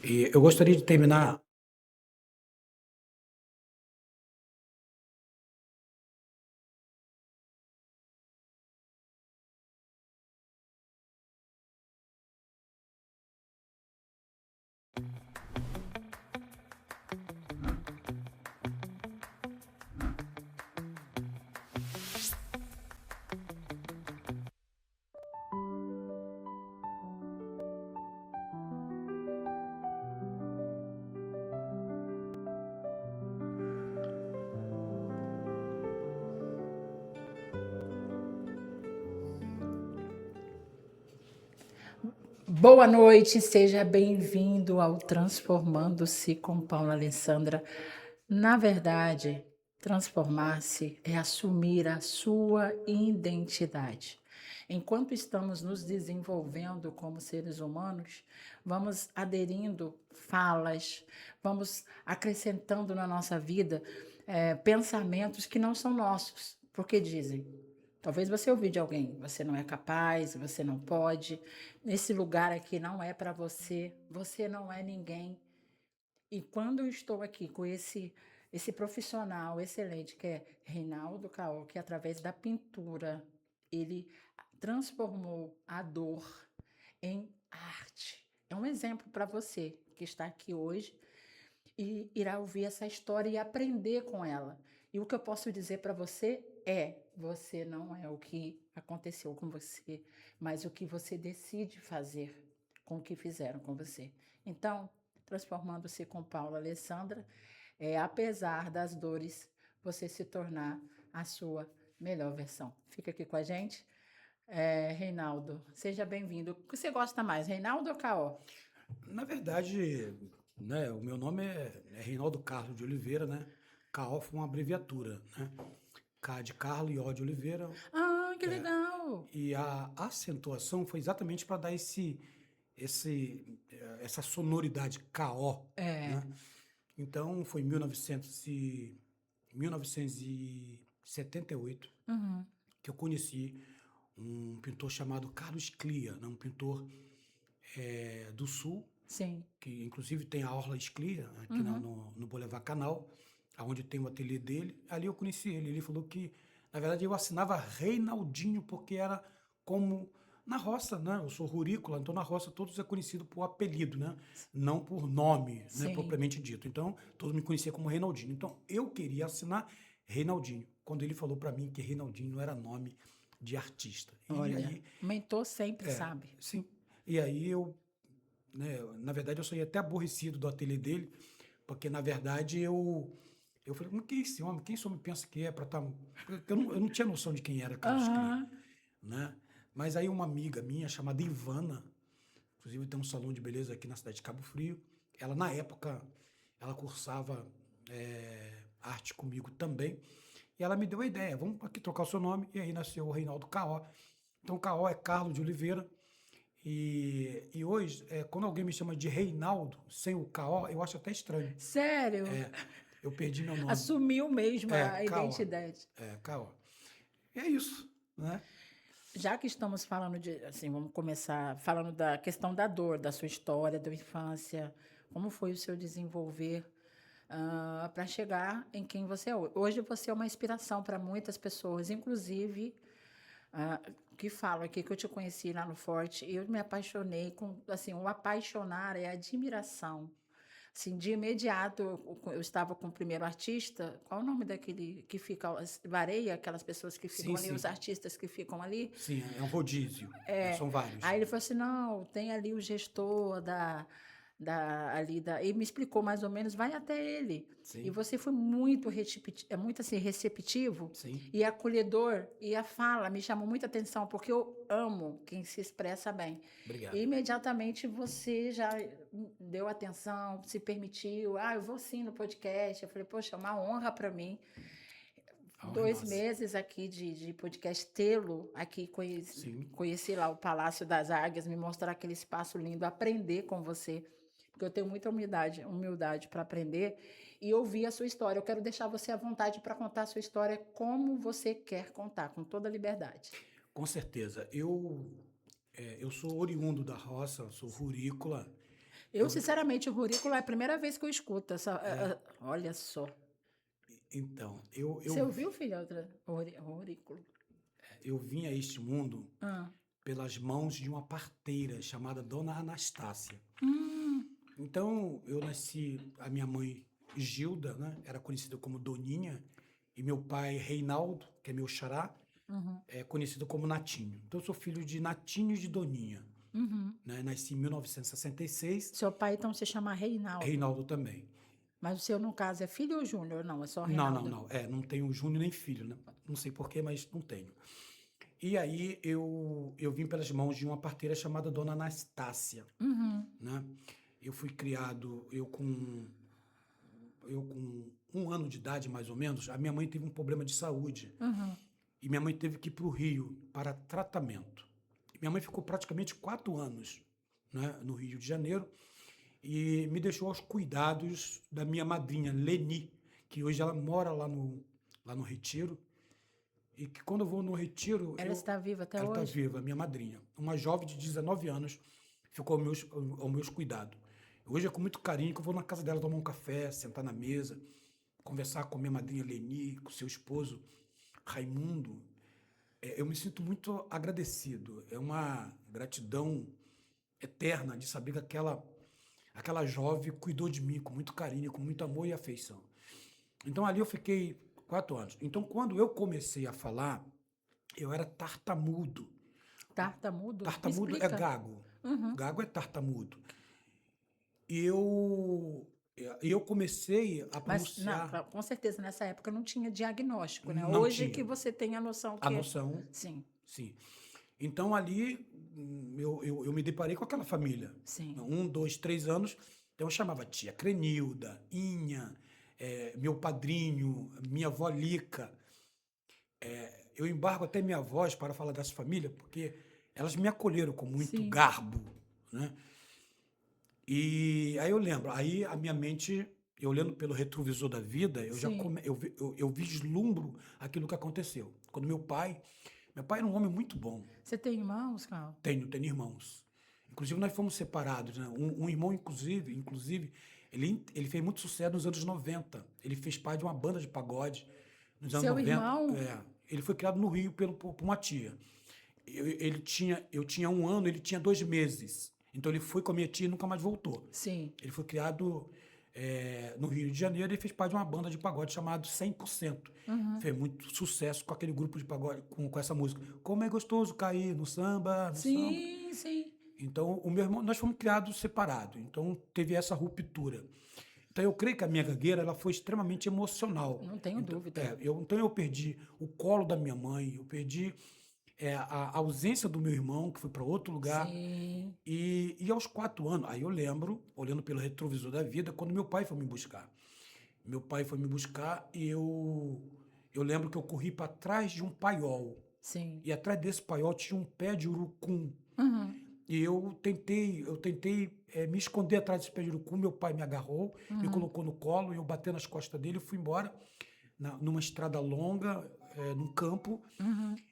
E eu gostaria de terminar. Boa noite, seja bem-vindo ao Transformando-se com Paula Alessandra. Na verdade, transformar-se é assumir a sua identidade. Enquanto estamos nos desenvolvendo como seres humanos, vamos aderindo falas, vamos acrescentando na nossa vida pensamentos que não são nossos, porque dizem. Talvez você ouviu de alguém, você não é capaz, você não pode, esse lugar aqui não é para você, você não é ninguém. E quando eu estou aqui com esse profissional excelente, que é Reinaldo Caol, que através da pintura, ele transformou a dor em arte. É um exemplo para você que está aqui hoje e irá ouvir essa história e aprender com ela. E o que eu posso dizer para você é: você não é o que aconteceu com você, mas o que você decide fazer com o que fizeram com você. Então, transformando-se com Paula Alessandra, apesar das dores, você se tornar a sua melhor versão. Fica aqui com a gente. Reinaldo, seja bem-vindo. O que você gosta mais, Reinaldo ou Caó? Na verdade, né, o meu nome é Reinaldo Carlos de Oliveira, né? CAO foi uma abreviatura, né? K de Carlos e O de Oliveira. Ah, que legal! E a acentuação foi exatamente para dar essa sonoridade KO, É. né? Então foi 1978 que eu conheci um pintor chamado Carlos Clia, né? Um pintor do Sul, Sim. que inclusive tem a Orla Esclia, aqui no Boulevard Canal, onde tem o ateliê dele. Ali eu conheci ele. Ele falou que, na verdade, eu assinava Reinaldinho, porque era como na roça, né? Eu sou rurícola, então na roça todos é conhecido por apelido, né? Não por nome, né? Sim. Propriamente dito. Então, todos me conheciam como Reinaldinho. Então, eu queria assinar Reinaldinho, quando ele falou para mim que Reinaldinho não era nome de artista. E Olha, aí, mentor sempre sabe. sim. E aí eu, né, na verdade, eu saí até aborrecido do ateliê dele, porque, na verdade, eu falei, mas quem é esse homem? Quem esse homem pensa que é para estar... Eu não tinha noção de quem era Carlos Clia, Aham. né? Mas aí uma amiga minha, chamada Ivana, inclusive tem um salão de beleza aqui na cidade de Cabo Frio, ela, na época, ela cursava arte comigo também, e ela me deu a ideia, vamos aqui trocar o seu nome, e aí nasceu o Reinaldo Caó. Então, Caó é Carlos de Oliveira, e hoje, quando alguém me chama de Reinaldo, sem o K.O., eu acho até estranho. Sério? Eu perdi meu nome. Assumiu mesmo a K.O. identidade. K.O. E é isso, né? Já que estamos falando de, assim, vamos começar falando da questão da dor, da sua história, da infância, como foi o seu desenvolver para chegar em quem você é hoje. Hoje você é uma inspiração para muitas pessoas, inclusive que falam aqui que eu te conheci lá no Forte e eu me apaixonei com, assim, o apaixonar é admiração. Assim, de imediato, eu estava com o primeiro artista. Qual é o nome daquele que fica, Vareia, aquelas pessoas que ficam Sim, ali, sim. os artistas que ficam ali? Sim, é um rodízio. São vários. Aí ele falou assim: não, tem ali o gestor e me explicou mais ou menos, vai até ele. E Sim, você foi muito, muito assim, receptivo sim. e acolhedor. E a fala me chamou muita atenção, porque eu amo quem se expressa bem. E Obrigado. imediatamente você já deu atenção, se permitiu. Ah, eu vou sim no podcast. Eu falei, poxa, é uma honra para mim. Oh, 2 meses aqui de podcast, tê-lo aqui, Sim. conheci lá o Palácio das Águias, me mostrar aquele espaço lindo, aprender com você, porque eu tenho muita humildade para aprender e ouvir a sua história. Eu quero deixar você à vontade para contar a sua história como você quer contar, com toda a liberdade. Com certeza. Eu sou oriundo da roça, sou rurícola. Eu, sinceramente, o Rurículo é a primeira vez que eu escuto. Olha só. Então, Você ouviu, filha, Rurículo? eu vim a este mundo Ah. pelas mãos de uma parteira chamada Dona Anastácia. Então, eu nasci, a minha mãe Gilda, né, era conhecida como Doninha, e meu pai Reinaldo, que é meu xará, é conhecido como Natinho. Então, eu sou filho de Natinho e de Doninha. Né? Nasci em 1966, Seu pai, então, se chama Reinaldo. Reinaldo também. Mas o seu, no caso, é filho ou Júnior? Não, é só Não, Reinaldo. não. Não tenho júnior nem filho, né? Não sei porquê, mas não tenho. E aí eu vim pelas mãos de uma parteira chamada Dona Anastácia, né? Eu fui criado, eu com 1 ano de idade, mais ou menos, a minha mãe teve um problema de saúde. e minha mãe teve que ir para o Rio para tratamento. Minha mãe ficou praticamente 4 anos, né, no Rio de Janeiro e me deixou aos cuidados da minha madrinha, Leni, que hoje ela mora lá no Retiro. E que quando eu vou no Retiro, Ela está viva até ela está hoje? viva, minha madrinha. Uma jovem de 19 anos ficou aos meus cuidados. Hoje é com muito carinho que eu vou na casa dela tomar um café, sentar na mesa, conversar com a minha madrinha Leni, com seu esposo Raimundo. Eu me sinto muito agradecido. É uma gratidão eterna de saber que aquela jovem cuidou de mim com muito carinho, com muito amor e afeição. Então ali eu fiquei 4 anos. Então quando eu comecei a falar, eu era tartamudo. Tartamudo? Me Tartamudo é explica. gago. Uhum. Gago é tartamudo. E eu comecei a Mas pronunciar, com certeza nessa época não tinha diagnóstico, né? não Hoje que tinha você tem a noção a que noção, sim, sim. Então ali eu me deparei com aquela família. sim. 1, 2, 3 anos. Então eu chamava tia Crenilda, Inha, meu padrinho, minha avó Lica. Eu embargo até minha voz para falar dessa família, porque elas me acolheram com muito Sim. garbo, né? E aí eu lembro, aí a minha mente, eu olhando pelo retrovisor da vida, Sim. eu vislumbro aquilo que aconteceu. Quando meu pai era um homem muito bom. Você tem irmãos, Carl? Tenho irmãos. Inclusive nós fomos separados, né? Um irmão inclusive, ele fez muito sucesso nos anos 90. Ele fez parte de uma banda de pagode nos anos Seu 90. irmão? Ele foi criado no Rio por uma tia. Eu tinha 1 ano, ele tinha 2 meses. Então ele foi com a minha tia e nunca mais voltou. Sim. Ele foi criado no Rio de Janeiro e fez parte de uma banda de pagode chamado 100%. Fez muito sucesso com aquele grupo de pagode, com essa música. Como é gostoso cair no samba, no samba. Sim, sim. Então, o meu irmão, nós fomos criados separados. Então, teve essa ruptura. Então, eu creio que a minha gagueira ela foi extremamente emocional. Não tenho dúvida. Então, eu perdi o colo da minha mãe, eu perdi a ausência do meu irmão, que foi para outro lugar. Sim. E aos 4 anos, aí eu lembro, olhando pelo retrovisor da vida, quando meu pai foi me buscar. Meu pai foi me buscar e eu lembro que eu corri para trás de um paiol. Sim. E atrás desse paiol tinha um pé de urucum. Uhum. E eu tentei me esconder atrás desse pé de urucum. Meu pai me agarrou, me colocou no colo, eu bati nas costas dele e fui embora numa estrada longa, num campo.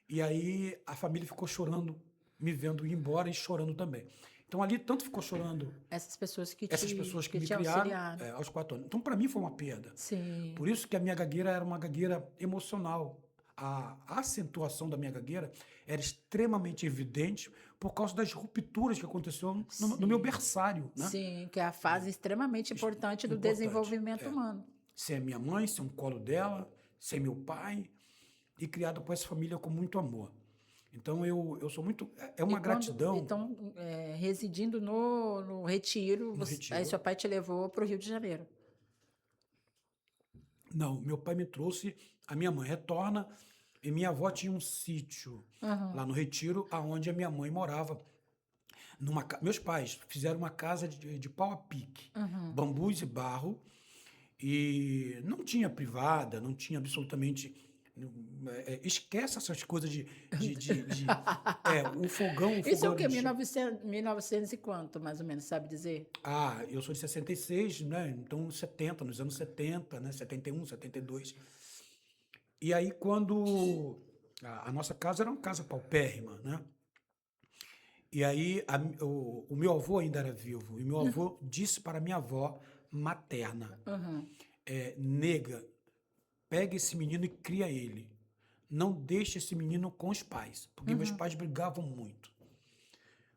E aí a família ficou chorando, me vendo ir embora e chorando também. Então ali tanto ficou chorando Essas pessoas que essas pessoas que que me te criaram auxiliaram. aos 4 anos. Então para mim foi uma perda. Sim. Por isso que a minha gagueira era uma gagueira emocional. A acentuação da minha gagueira era extremamente evidente por causa das rupturas que aconteceram no meu Sim. berçário, né? Sim, que é a fase extremamente importante do Importante. desenvolvimento humano. Sem a minha mãe, sem o colo dela, sem meu pai, e criado por essa família com muito amor. Então eu sou muito. É uma gratidão. Então, residindo no Retiro, No aí Retiro. seu pai te levou para o Rio de Janeiro. Não, meu pai me trouxe, a minha mãe retorna, e minha avó tinha um sítio lá no Retiro, aonde a minha mãe morava. Meus pais fizeram uma casa de pau a pique, bambus e barro, e não tinha privada, não tinha absolutamente. Esquece essas coisas o fogão. Isso é o quê? Era 1900 e quanto, mais ou menos, sabe dizer? eu sou de 66, né? Então nos anos 70, né? 71, 72. E aí quando a nossa casa era uma casa paupérrima, né? E aí o meu avô ainda era vivo, e meu avô disse para minha avó materna, nega, pega esse menino e cria ele. Não deixe esse menino com os pais, porque meus pais brigavam muito.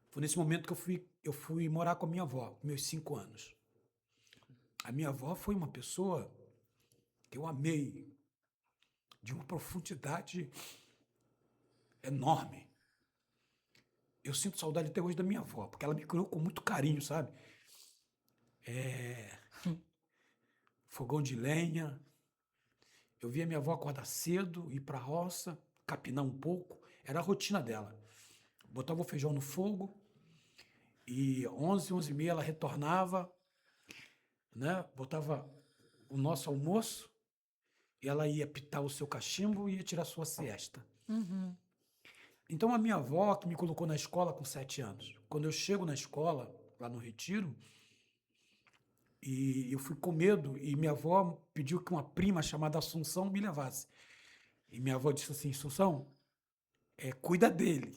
Foi nesse momento que eu fui morar com a minha avó, com meus 5 anos. A minha avó foi uma pessoa que eu amei, de uma profundidade enorme. Eu sinto saudade até hoje da minha avó, porque ela me criou com muito carinho, sabe? Fogão de lenha. Eu via minha avó acordar cedo, ir para a roça, capinar um pouco. Era a rotina dela. Botava o feijão no fogo e 11, 11h30 ela retornava, né? Botava o nosso almoço e ela ia pitar o seu cachimbo e ia tirar sua siesta. Uhum. Então, a minha avó que me colocou na escola com 7 anos. Quando eu chego na escola, lá no Retiro, e eu fui com medo, e minha avó pediu que uma prima chamada Assunção me levasse. E minha avó disse assim, Assunção, cuida dele.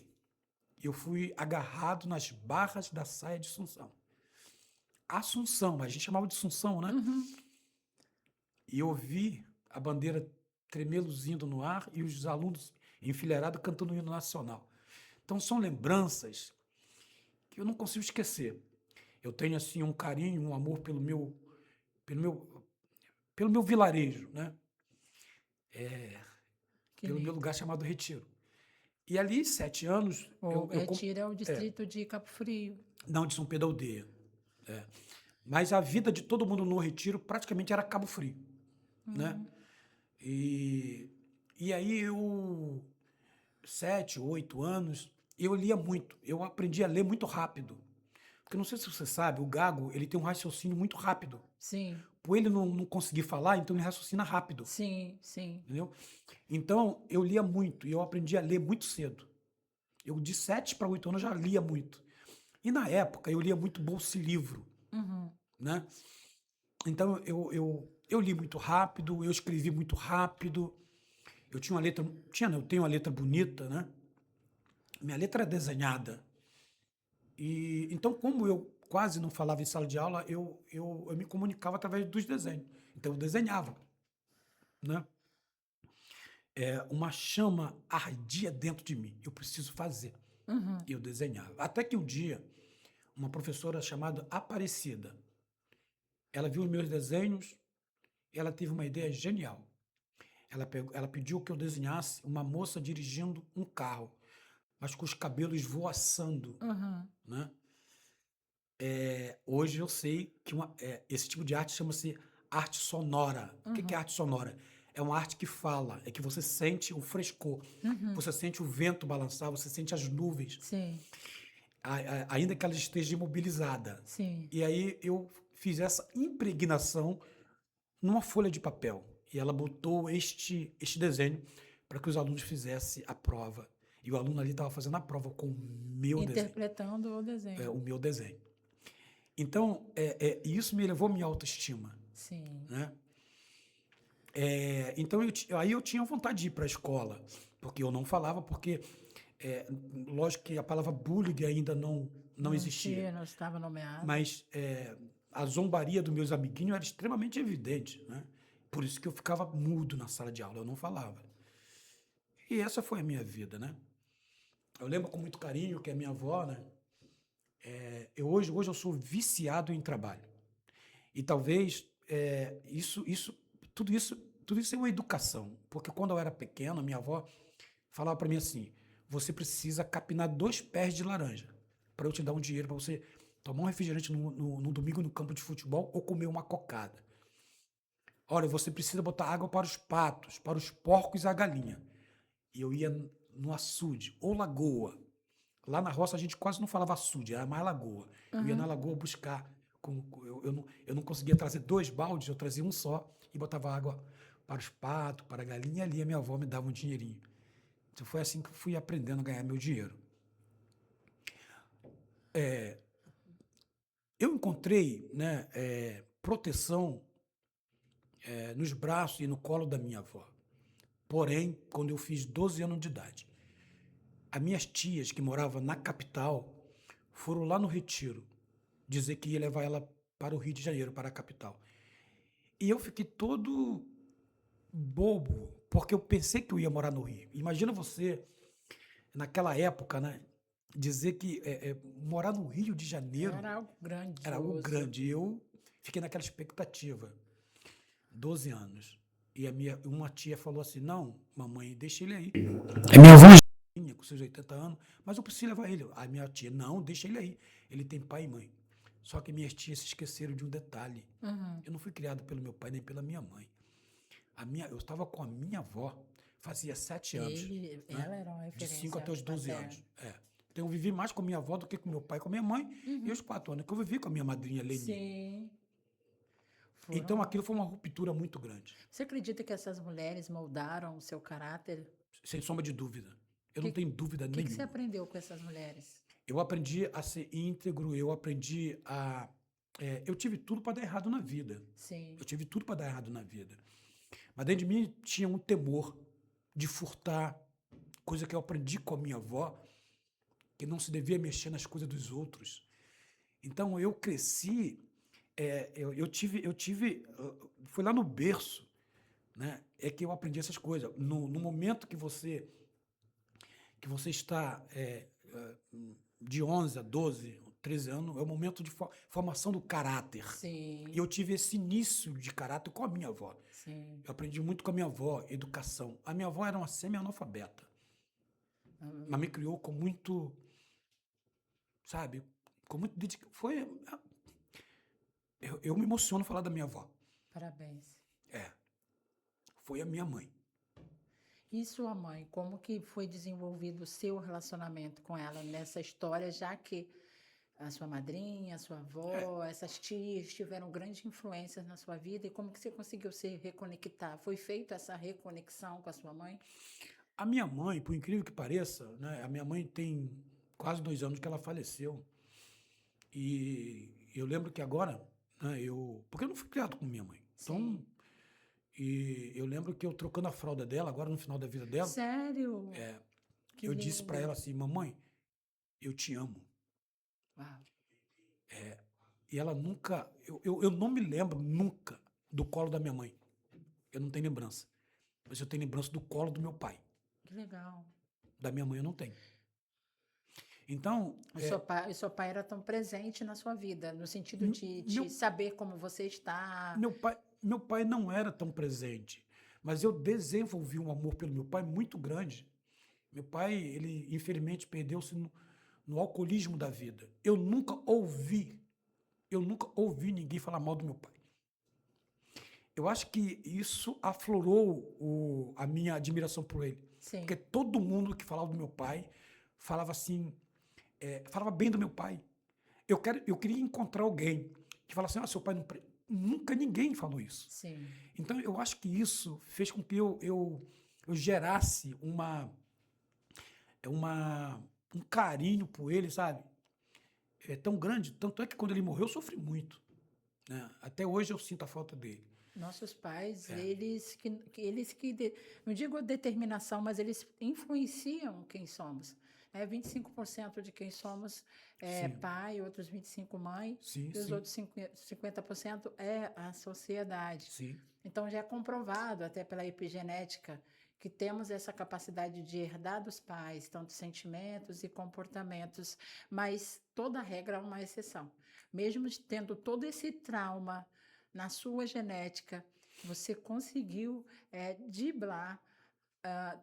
Eu fui agarrado nas barras da saia de Assunção. Assunção, a gente chamava de Assunção, né? Uhum. E eu vi a bandeira tremer luzindo no ar e os alunos enfileirados cantando o hino nacional. Então, são lembranças que eu não consigo esquecer. Eu tenho, assim, um carinho, um amor pelo meu, pelo meu vilarejo, né? Que Pelo meu lindo. lugar chamado Retiro. E ali, 7 anos, O Retiro é o distrito de Cabo Frio. não, de São Pedro da Aldeia. É. Mas a vida de todo mundo no Retiro praticamente era Cabo Frio, né? E, e aí eu, 7, 8 anos, eu lia muito. Eu aprendi a ler muito rápido. Porque não sei se você sabe, o gago, ele tem um raciocínio muito rápido. Sim, Por ele não conseguir falar, então ele raciocina rápido, sim, sim. entendeu? Então, eu lia muito e eu aprendi a ler muito cedo. Eu, de 7 para 8 anos, já lia muito. E na época, eu lia muito bolsa livro, Uhum. né? Então, eu li muito rápido, eu escrevi muito rápido. Eu tinha uma letra... Tinha, não, eu tenho uma letra bonita, né? Minha letra é desenhada. E então, como eu quase não falava em sala de aula, eu me comunicava através dos desenhos. Então, eu desenhava, né? Uma chama ardia dentro de mim. Eu preciso fazer. Uhum. E eu desenhava. Até que um dia, uma professora chamada Aparecida, ela viu os meus desenhos e ela teve uma ideia genial. Ela pediu que eu desenhasse uma moça dirigindo um carro, mas com os cabelos voaçando, Uhum. né? Hoje eu sei que esse tipo de arte chama-se arte sonora. O que é Uhum. arte sonora? É uma arte que fala, é que você sente o frescor, Uhum. você sente o vento balançar, você sente as nuvens, Sim, ainda que ela esteja imobilizada. sim. E aí eu fiz essa impregnação numa folha de papel. E ela botou este desenho para que os alunos fizessem a prova. E o aluno ali estava fazendo a prova com o meu desenho. Interpretando o desenho. O meu desenho. Então, isso me levou à minha autoestima, Sim. né? Então, aí eu tinha vontade de ir para a escola, porque eu não falava, porque, lógico que a palavra bullying ainda não existia, Não estava nomeado. mas a zombaria dos meus amiguinhos era extremamente evidente, né? Por isso que eu ficava mudo na sala de aula, eu não falava. E essa foi a minha vida, né? Eu lembro com muito carinho que a minha avó, né? Hoje eu sou viciado em trabalho. E talvez tudo isso é uma educação. Porque quando eu era pequeno, a minha avó falava para mim assim: você precisa capinar 2 pés de laranja para eu te dar um dinheiro para você tomar um refrigerante no domingo no campo de futebol ou comer uma cocada. Olha, você precisa botar água para os patos, para os porcos e a galinha. E eu ia no açude ou lagoa. Lá na roça a gente quase não falava açude, era mais lagoa. Eu ia na lagoa buscar. Eu não conseguia trazer 2 baldes, eu trazia um só e botava água para os patos, para a galinha, e ali a minha avó me dava um dinheirinho. Então foi assim que eu fui aprendendo a ganhar meu dinheiro. Eu encontrei, né, proteção nos braços e no colo da minha avó. Porém, quando eu fiz 12 anos de idade, as minhas tias que moravam na capital foram lá no Retiro dizer que ia levar ela para o Rio de Janeiro, para a capital. E eu fiquei todo bobo, porque eu pensei que eu ia morar no Rio. Imagina você, naquela época, né, dizer que morar no Rio de Janeiro Era algo era algo grandioso. grande. E eu fiquei naquela expectativa. 12 anos. E uma tia falou assim: não, mamãe, deixa ele aí. É minha avó com seus 80 anos, mas eu preciso levar ele. A minha tia: não, deixa ele aí. Ele tem pai e mãe. Só que minhas tias se esqueceram de um detalhe. Uhum. Eu não fui criado pelo meu pai nem pela minha mãe. Eu estava com a minha avó fazia 7 anos. Ela era uma De referência 5 até os 12 paterna. anos. Então eu vivi mais com a minha avó do que com meu pai e com a minha mãe. E os 4 anos que eu vivi com a minha madrinha Leni. Sim. Então aquilo foi uma ruptura muito grande. Você acredita que essas mulheres moldaram o seu caráter? Sem sombra de dúvida. Eu Que- não tenho dúvida O que você nenhuma. aprendeu com essas mulheres? Eu aprendi a ser íntegro, eu aprendi a. Eu tive tudo para dar errado na vida. Sim, Eu tive tudo para dar errado na vida. Mas dentro de mim tinha um temor de furtar, coisa que eu aprendi com a minha avó, que não se devia mexer nas coisas dos outros. Então eu cresci, foi lá no berço, né, é que eu aprendi essas coisas. No momento que você está de 11 a 12, 13 anos, é o momento de formação do caráter. sim, E eu tive esse início de caráter com a minha avó. sim. Eu aprendi muito com a minha avó, educação. A minha avó era uma semi-analfabeta, mas me criou com muito, sabe, com muito dedicação. Eu me emociono falar da minha avó. Parabéns. Foi a minha mãe. E sua mãe, como que foi desenvolvido o seu relacionamento com ela nessa história, já que a sua madrinha, a sua avó, essas tias tiveram grandes influências na sua vida, e como que você conseguiu se reconectar? Foi feita essa reconexão com a sua mãe? A minha mãe, por incrível que pareça, né, a minha mãe tem quase 2 anos que ela faleceu. E eu lembro que agora, né, porque eu não fui criado com minha mãe. Então, Sim. e eu lembro que eu trocando a fralda dela, agora no final da vida dela, Sério? Que eu disse para lindo. ela assim, mamãe, eu te amo. Uau. E ela nunca, eu não me lembro nunca do colo da minha mãe. Eu não tenho lembrança. Mas eu tenho lembrança do colo do meu pai. Que legal. Da minha mãe eu não tenho. Então, O seu pai era tão presente na sua vida, no sentido m- de meu, saber como você está. meu pai não era tão presente, mas eu desenvolvi um amor pelo meu pai muito grande. Meu pai, ele infelizmente perdeu-se no alcoolismo da vida. Eu nunca ouvi ninguém falar mal do meu pai. Eu acho que isso aflorou a minha admiração por ele. Sim. Porque todo mundo que falava do meu pai falava assim, falava bem do meu pai. Eu queria encontrar alguém que falasse assim, seu pai não... Nunca ninguém falou isso. Sim. Então, eu acho que isso fez com que eu gerasse um carinho por ele, sabe? É tão grande. Tanto é que quando ele morreu, eu sofri muito. Né? Até hoje eu sinto a falta dele. Nossos pais, não digo determinação, mas eles influenciam quem somos. 25% de quem somos é Sim. pai, outros 25% mãe, Sim, e os sim. outros 50% é a sociedade. Sim. Então já é comprovado até pela epigenética que temos essa capacidade de herdar dos pais, tanto sentimentos e comportamentos, mas toda regra é uma exceção. Mesmo tendo todo esse trauma na sua genética, você conseguiu driblar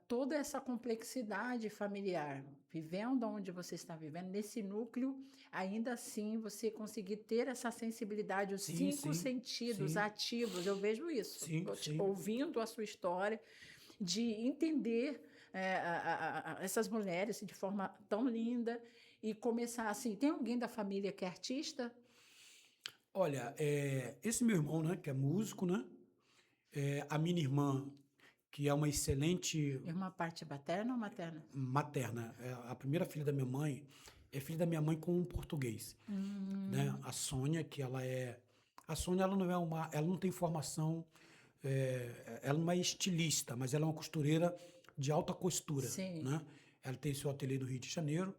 toda essa complexidade familiar, vivendo onde você está vivendo, nesse núcleo, ainda assim você conseguir ter essa sensibilidade, os Sim, 5 sim, sentidos sim. ativos. Eu vejo isso, Sim, sim. ouvindo a sua história, de entender essas mulheres de forma tão linda e começar assim. Tem alguém da família que é artista? Olha, esse meu irmão, né, que é músico, né? A minha irmã, que é uma excelente Irmã parte paterna ou materna? materna, a primeira filha da minha mãe, é filha da minha mãe com um português, né? A Sônia, que ela é... A Sônia, ela não tem formação, ela não é estilista, mas ela é uma costureira de alta costura, Sim. né? Ela tem seu ateliê no Rio de Janeiro,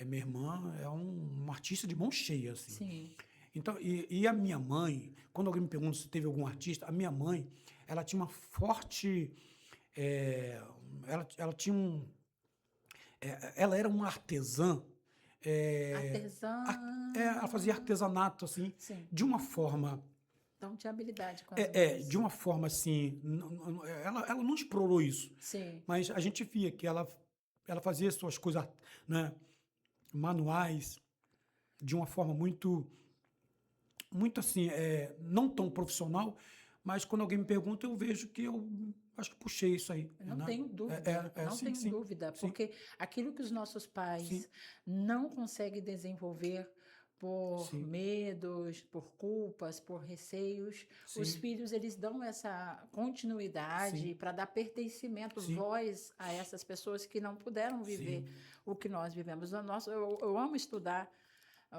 minha irmã é uma artista de mão cheia, assim. Sim. Então, e a minha mãe, quando alguém me pergunta se teve algum artista, a minha mãe, ela tinha uma forte... ela tinha ela era uma artesã. Artesã. Ela fazia artesanato, assim, Sim. de uma forma... Então tinha habilidade com as mãos. de uma forma, assim... Ela não explorou isso. Sim. Mas a gente via que ela fazia suas coisas, né, manuais de uma forma muito assim, não tão profissional, mas quando alguém me pergunta, eu vejo que eu acho que puxei isso aí. Não né? tenho dúvida, não sim, tenho sim, dúvida, sim. porque aquilo que os nossos pais Sim. não conseguem desenvolver, por Sim, medos, por culpas, por receios. Os sim, filhos, eles dão essa continuidade sim, para dar pertencimento, sim, voz a essas pessoas que não puderam viver sim. o que nós vivemos. Eu amo estudar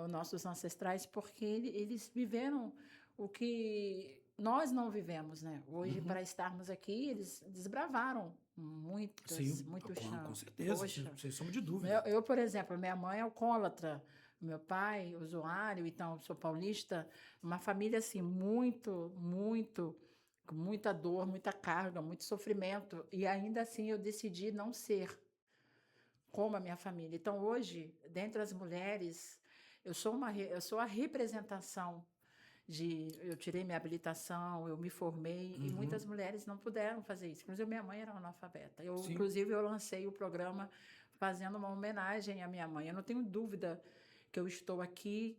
os nossos ancestrais porque eles viveram o que nós não vivemos, né? Hoje, para Uhum. estarmos aqui, eles desbravaram Sim, muito com chão. certeza, Poxa, sem sombra de dúvida. por exemplo, minha mãe é alcoólatra, meu pai, usuário, então, sou paulista, uma família assim, com muita dor, muita carga, muito sofrimento, e ainda assim eu decidi não ser como a minha família. Então, hoje, dentre as mulheres, eu sou a representação eu tirei minha habilitação, eu me formei, e muitas Uhum. mulheres não puderam fazer isso. Inclusive, minha mãe era analfabeta. Sim, Inclusive, eu lancei o programa fazendo uma homenagem à minha mãe. Eu não tenho dúvida que eu estou aqui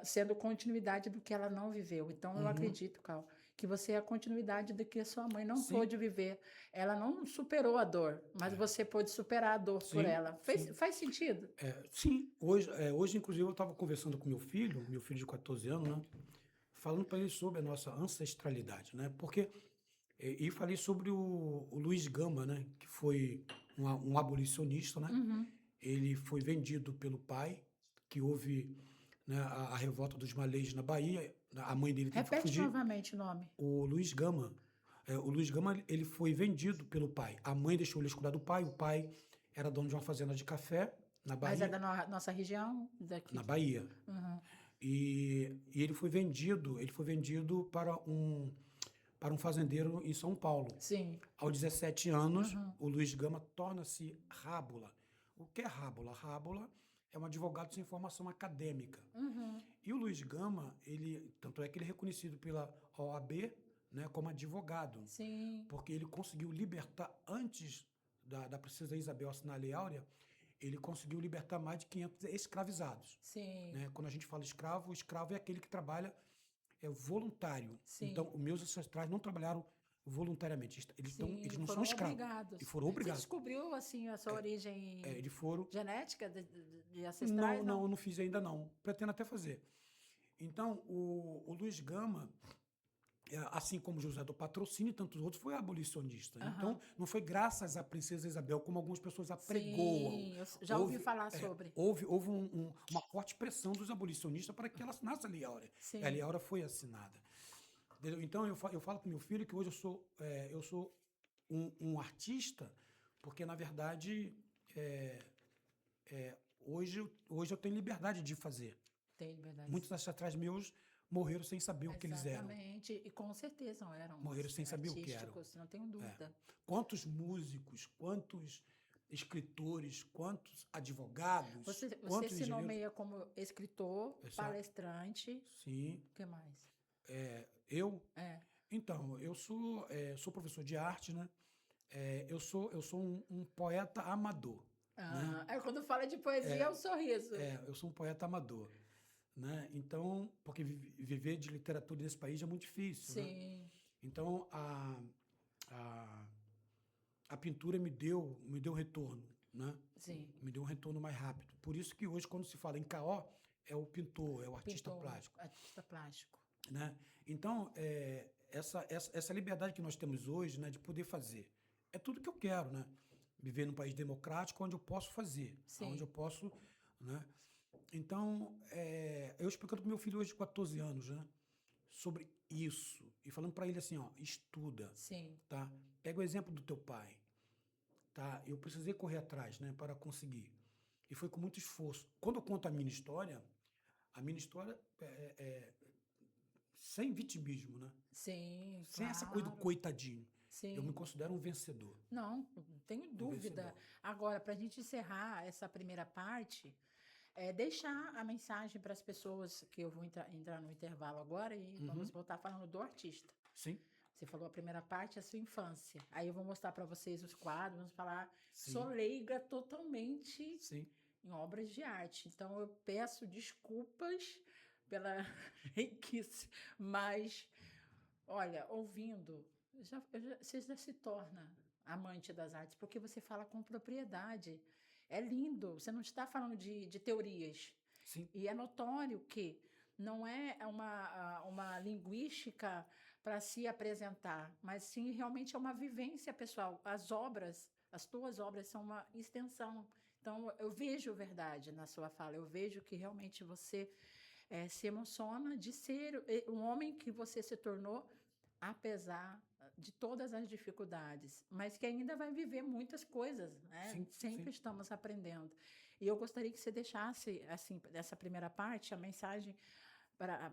sendo continuidade do que ela não viveu. Então, eu uhum. acredito, Cal, que você é a continuidade do que a sua mãe não Sim, pôde viver. Ela não superou a dor, mas é, você pôde superar a dor por sim, ela. sim. Faz sentido? Sim, hoje, inclusive, eu estava conversando com meu filho de 14 anos, né? Falando para ele sobre a nossa ancestralidade, né? Porque, e falei sobre o Luiz Gama, né? Que foi um abolicionista, né? Uhum. Ele foi vendido pelo pai, que houve, né, a revolta dos malês na Bahia, a mãe dele teve que Repete fugir. novamente o nome. O Luiz Gama, o Luiz Gama, ele foi vendido pelo pai. A mãe deixou ele cuidar do pai. O pai era dono de uma fazenda de café na Mas é Bahia, da nossa região, daqui. na Bahia. Uhum. E ele foi vendido para um fazendeiro em São Paulo. Sim. Aos 17 anos, Uhum. o Luiz Gama torna-se rábula. O que é rábula? Rábula é um advogado sem formação acadêmica. Uhum. E o Luiz Gama, tanto é que ele é reconhecido pela OAB, né, como advogado, Sim. porque ele conseguiu libertar, antes da princesa Isabel assinar a Lei Áurea, ele conseguiu libertar mais de 500 escravizados. Sim. Né? Quando a gente fala escravo, o escravo é aquele que trabalha voluntário. Então, Sim. os meus ancestrais não trabalharam voluntariamente. Eles Sim. não são Foram escravos. E obrigados. foram Você obrigados. descobriu, assim, a sua origem Eles foram. genética de Não, ancestrais, não, não? eu não fiz ainda não. Pretendo até fazer. Então, o Luiz Gama, assim como José do Patrocínio e tantos outros, foi abolicionista. Então, Aham. não foi graças à princesa Isabel, como algumas pessoas apregoam. Sim. Eu já ouvi falar É, sobre. houve uma forte pressão dos abolicionistas para que ela assinasse a Lei Áurea. E a Lei Sim. Áurea foi assinada. Entendeu? Então, eu falo para meu filho que hoje eu sou um artista, porque, na verdade, hoje eu tenho liberdade de fazer. Tem liberdade. Muitos ancestrais meus morreram sem saber o que eles eram. Exatamente. E com certeza eram Morreram sem saber o que eram. artísticos, não tenho dúvida. Quantos músicos, quantos escritores, quantos advogados, Você quantos se engenheiros. nomeia como escritor, Exato. palestrante, Sim. o que mais? Eu, É. então, sou professor de arte, né? Eu sou um poeta amador, né? Aí quando fala de poesia, é um sorriso. Eu sou um poeta amador, né? Então, porque viver de literatura nesse país é muito difícil, né? Sim, Então, a, a pintura me deu retorno, né? sim. Me deu um retorno mais rápido. Por isso que hoje, quando se fala em KO, é o pintor, é o artista Pintor, plástico, artista plástico. né? Então, essa liberdade que nós temos hoje, né, de poder fazer, é tudo que eu quero, né? Viver num país democrático onde eu posso fazer, onde eu Sim, posso, né? Então, eu explicando para meu filho hoje de 14 anos, né, sobre isso e falando para ele assim, ó, estuda, sim, tá? Pega o exemplo do teu pai, tá? Eu precisei correr atrás, né, para conseguir. E foi com muito esforço. Quando eu conto a minha história sem vitimismo, né? sim, Sem essa coisa do claro. coitadinho. Eu me Sim. considero um vencedor. Não, não tenho Um dúvida. vencedor. Agora, para a gente encerrar essa primeira parte, deixar a mensagem para as pessoas, que eu vou entrar no intervalo agora e vamos Uhum. voltar falando do artista. Sim, Você falou a primeira parte, a sua infância. Aí eu vou mostrar para vocês os quadros, vamos falar. Sou sim, leiga totalmente sim. em obras de arte. Então eu peço desculpas pela reikice, mas olha, ouvindo, você já se torna amante das artes, porque você fala com propriedade. É lindo. Você não está falando de teorias. sim, E é notório que não é uma linguística para se apresentar, mas sim realmente é uma vivência pessoal. As obras, as tuas obras são uma extensão. Então, eu vejo verdade na sua fala, eu vejo que realmente você se emociona de ser um homem que você se tornou, apesar de todas as dificuldades, mas que ainda vai viver muitas coisas, né? sim, Sempre sim. estamos aprendendo. E eu gostaria que você deixasse, assim, dessa primeira parte, a mensagem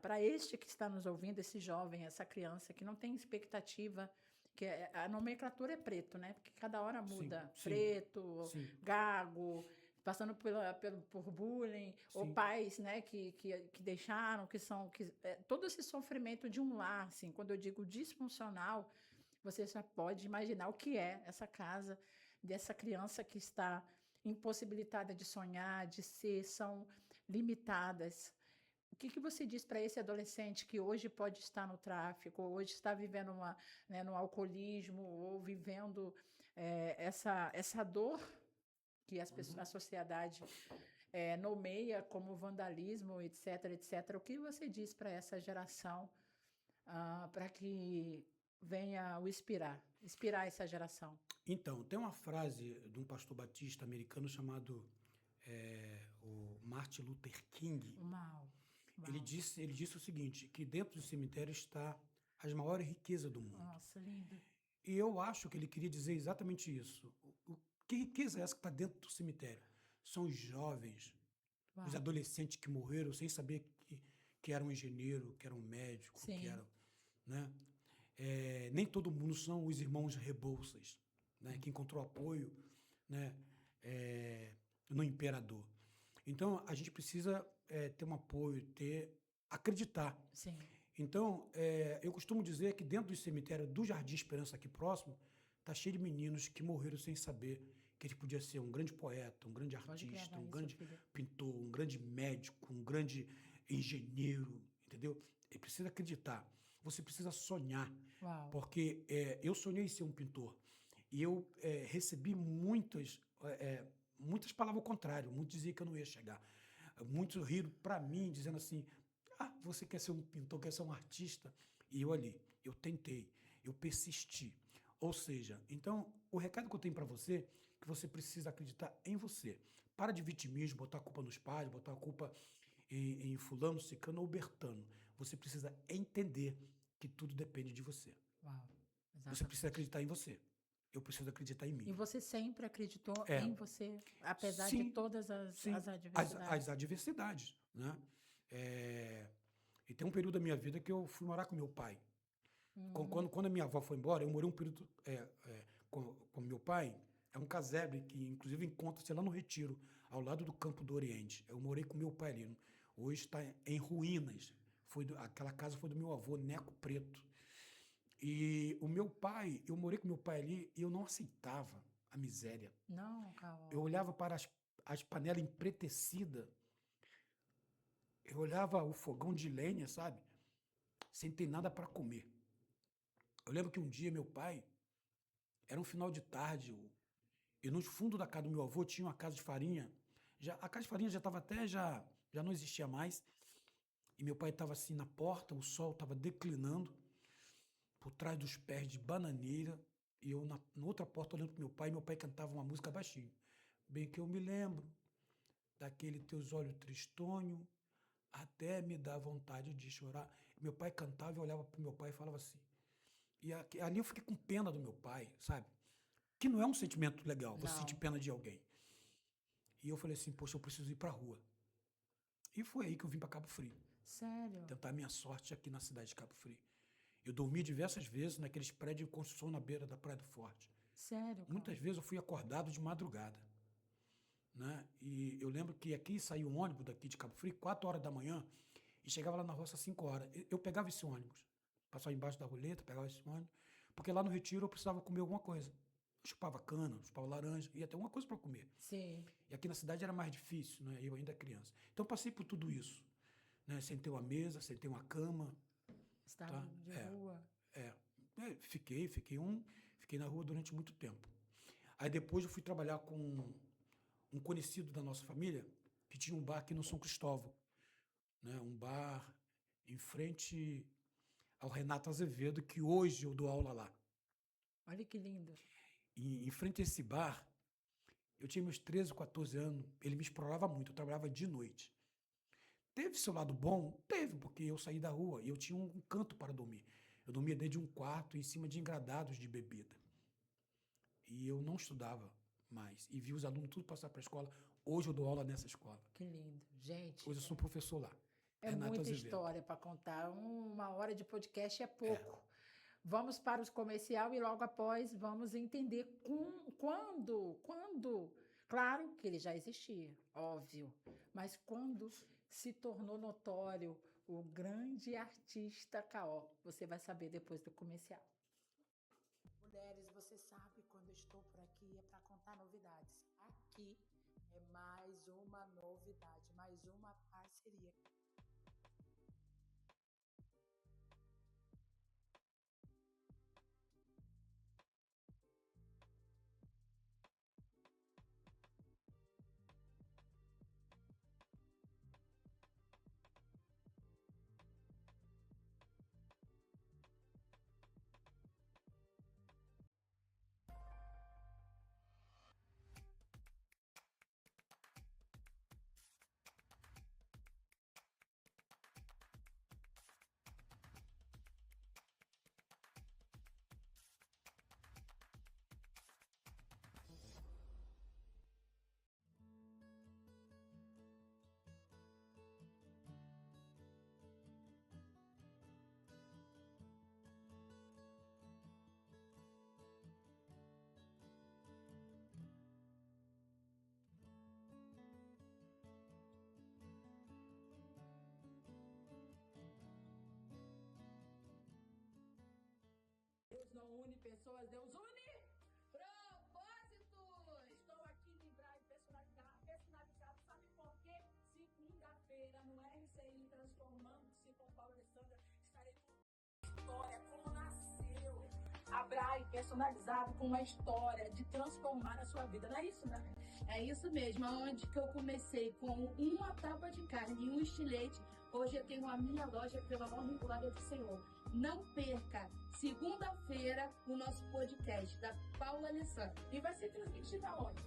para este que está nos ouvindo, esse jovem, essa criança que não tem expectativa, que a nomenclatura é preto, né? Porque cada hora Sim, muda, sim, preto, sim, gago, passando por bullying, ou sim, pais, né, que deixaram, todo esse sofrimento de um lar, assim, quando eu digo disfuncional, você já pode imaginar o que é essa casa dessa criança que está impossibilitada de sonhar, de ser, são limitadas. O que você diz para esse adolescente que hoje pode estar no tráfico, ou hoje está vivendo né, no alcoolismo, ou vivendo essa dor que a uhum. sociedade nomeia como vandalismo, etc, etc. O que você diz para essa geração para que venha o inspirar essa geração? Então, tem uma frase de um pastor batista americano chamado o Martin Luther King. Uau, Ele uau. disse, ele disse o seguinte, que dentro do cemitério está as maiores riquezas do mundo. Nossa, lindo. E eu acho que ele queria dizer exatamente isso. Que riqueza é essa que está dentro do cemitério? São os jovens, os Uau. adolescentes que morreram sem saber que era um engenheiro, que era um médico, que Sim. era, né? Nem todo mundo são os irmãos Rebouças, né? Que encontrou apoio, né? No imperador. Então a gente precisa ter um apoio, acreditar. Sim. Então eu costumo dizer que dentro do cemitério do Jardim Esperança aqui próximo tá cheio de meninos que morreram sem saber que ele podia ser um grande poeta, um grande Pode artista, gravar um isso, grande filho. pintor, um grande médico, um grande engenheiro, entendeu? Ele precisa acreditar. Você precisa sonhar, Uau. porque eu sonhei ser um pintor e eu recebi muitas palavras ao contrário. Muitos diziam que eu não ia chegar. Muitos riram para mim, dizendo assim: ah, você quer ser um pintor, quer ser um artista? E eu ali, eu tentei, eu persisti. Ou seja, então, o recado que eu tenho para você é que você precisa acreditar em você. Para de vitimismo, botar a culpa nos pais, botar a culpa em fulano, cicano ou bertano. Você precisa entender que tudo depende de você. Uau. Você precisa Exatamente. acreditar em você. Eu preciso acreditar em E mim. você sempre acreditou É, em você, apesar de sim, todas as sim. As adversidades? adversidades, né? É, e tem um período da minha vida que eu fui morar com meu pai. Hum, Quando a minha avó foi embora, eu morei um período com meu pai. É um casebre que, inclusive, encontra-se lá no Retiro, ao lado do Campo do Oriente. Eu morei com meu pai ali. Hoje está em ruínas. Aquela casa foi do meu avô, Neco Preto. E o meu pai, eu morei com meu pai ali e eu não aceitava a miséria. não, Eu Cauã. olhava para as panelas empretecidas, eu olhava o fogão de lenha, sabe? Sem ter nada para comer. Eu lembro que um dia meu pai, era um final de tarde, e no fundo da casa do meu avô tinha uma casa de farinha. A casa de farinha já estava já não existia mais. E meu pai estava assim na porta, o sol estava declinando, por trás dos pés de bananeira. E eu na outra porta olhando para meu pai cantava uma música baixinho. Bem que eu me lembro daquele teus olhos tristonho, até me dá vontade de chorar. Meu pai cantava, eu olhava para meu pai e falava assim. E ali eu fiquei com pena do meu pai, sabe? Que não é um sentimento legal, você sentir Não. pena de alguém. E eu falei assim, poxa, eu preciso ir pra rua. E foi aí que eu vim para Cabo Frio, Sério? tentar minha sorte aqui na cidade de Cabo Frio. Eu dormi diversas vezes naqueles prédios de construção na beira da Praia do Forte. Sério, Muitas Cauã? vezes eu fui acordado de madrugada, né? E eu lembro que aqui saiu um ônibus daqui de Cabo Frio, 4 horas da manhã, e chegava lá na roça às 5 horas. Eu pegava esse ônibus, passava embaixo da roleta, pegava esse ônibus, porque lá no Retiro eu precisava comer alguma coisa. Eu chupava cana, chupava laranja, ia ter alguma coisa para comer. Sim. E aqui na cidade era mais difícil, né? Eu ainda criança. Então passei por tudo isso, né? Sem ter uma mesa, sem ter uma cama, Estava tá? de rua. É. Fiquei na rua durante muito tempo. Aí depois eu fui trabalhar com um conhecido da nossa família, que tinha um bar aqui no São Cristóvão, né? Um bar em frente ao Renato Azevedo, que hoje eu dou aula lá. Olha que lindo. E em frente a esse bar, eu tinha meus 13, 14 anos, ele me explorava muito, eu trabalhava de noite. Teve seu lado bom? Teve, porque eu saí da rua e eu tinha um canto para dormir. Eu dormia dentro de um quarto em cima de engradados de bebida. E eu não estudava mais. E vi os alunos tudo passar para a escola. Hoje eu dou aula nessa escola. Que lindo. Gente, Hoje eu sou professor lá. é Renato muita Azevedo. história para contar. Uma hora de podcast é pouco. Vamos para os comercial e logo após vamos entender quando. Claro que ele já existia, óbvio, mas quando se tornou notório o grande artista K.O. Você vai saber depois do comercial. Mulheres, você sabe, quando eu estou por aqui é para contar novidades. Aqui é mais uma novidade, mais uma parceria. Deus não une pessoas, Deus une propósitos. Estou aqui em Braille personalizado, sabe por quê? Segunda-feira no RCI Transformando-se com Paulo Alessandra, estarei com história, como nasceu. A Braille personalizado com uma história de transformar a sua vida, não é isso, né? É isso mesmo, onde que eu comecei com uma tábua de carne e um estilete, hoje eu tenho a minha loja pela honra e glória do Senhor. Não perca, segunda-feira, o nosso podcast da Paula Alessandra. E vai ser transmitido aonde?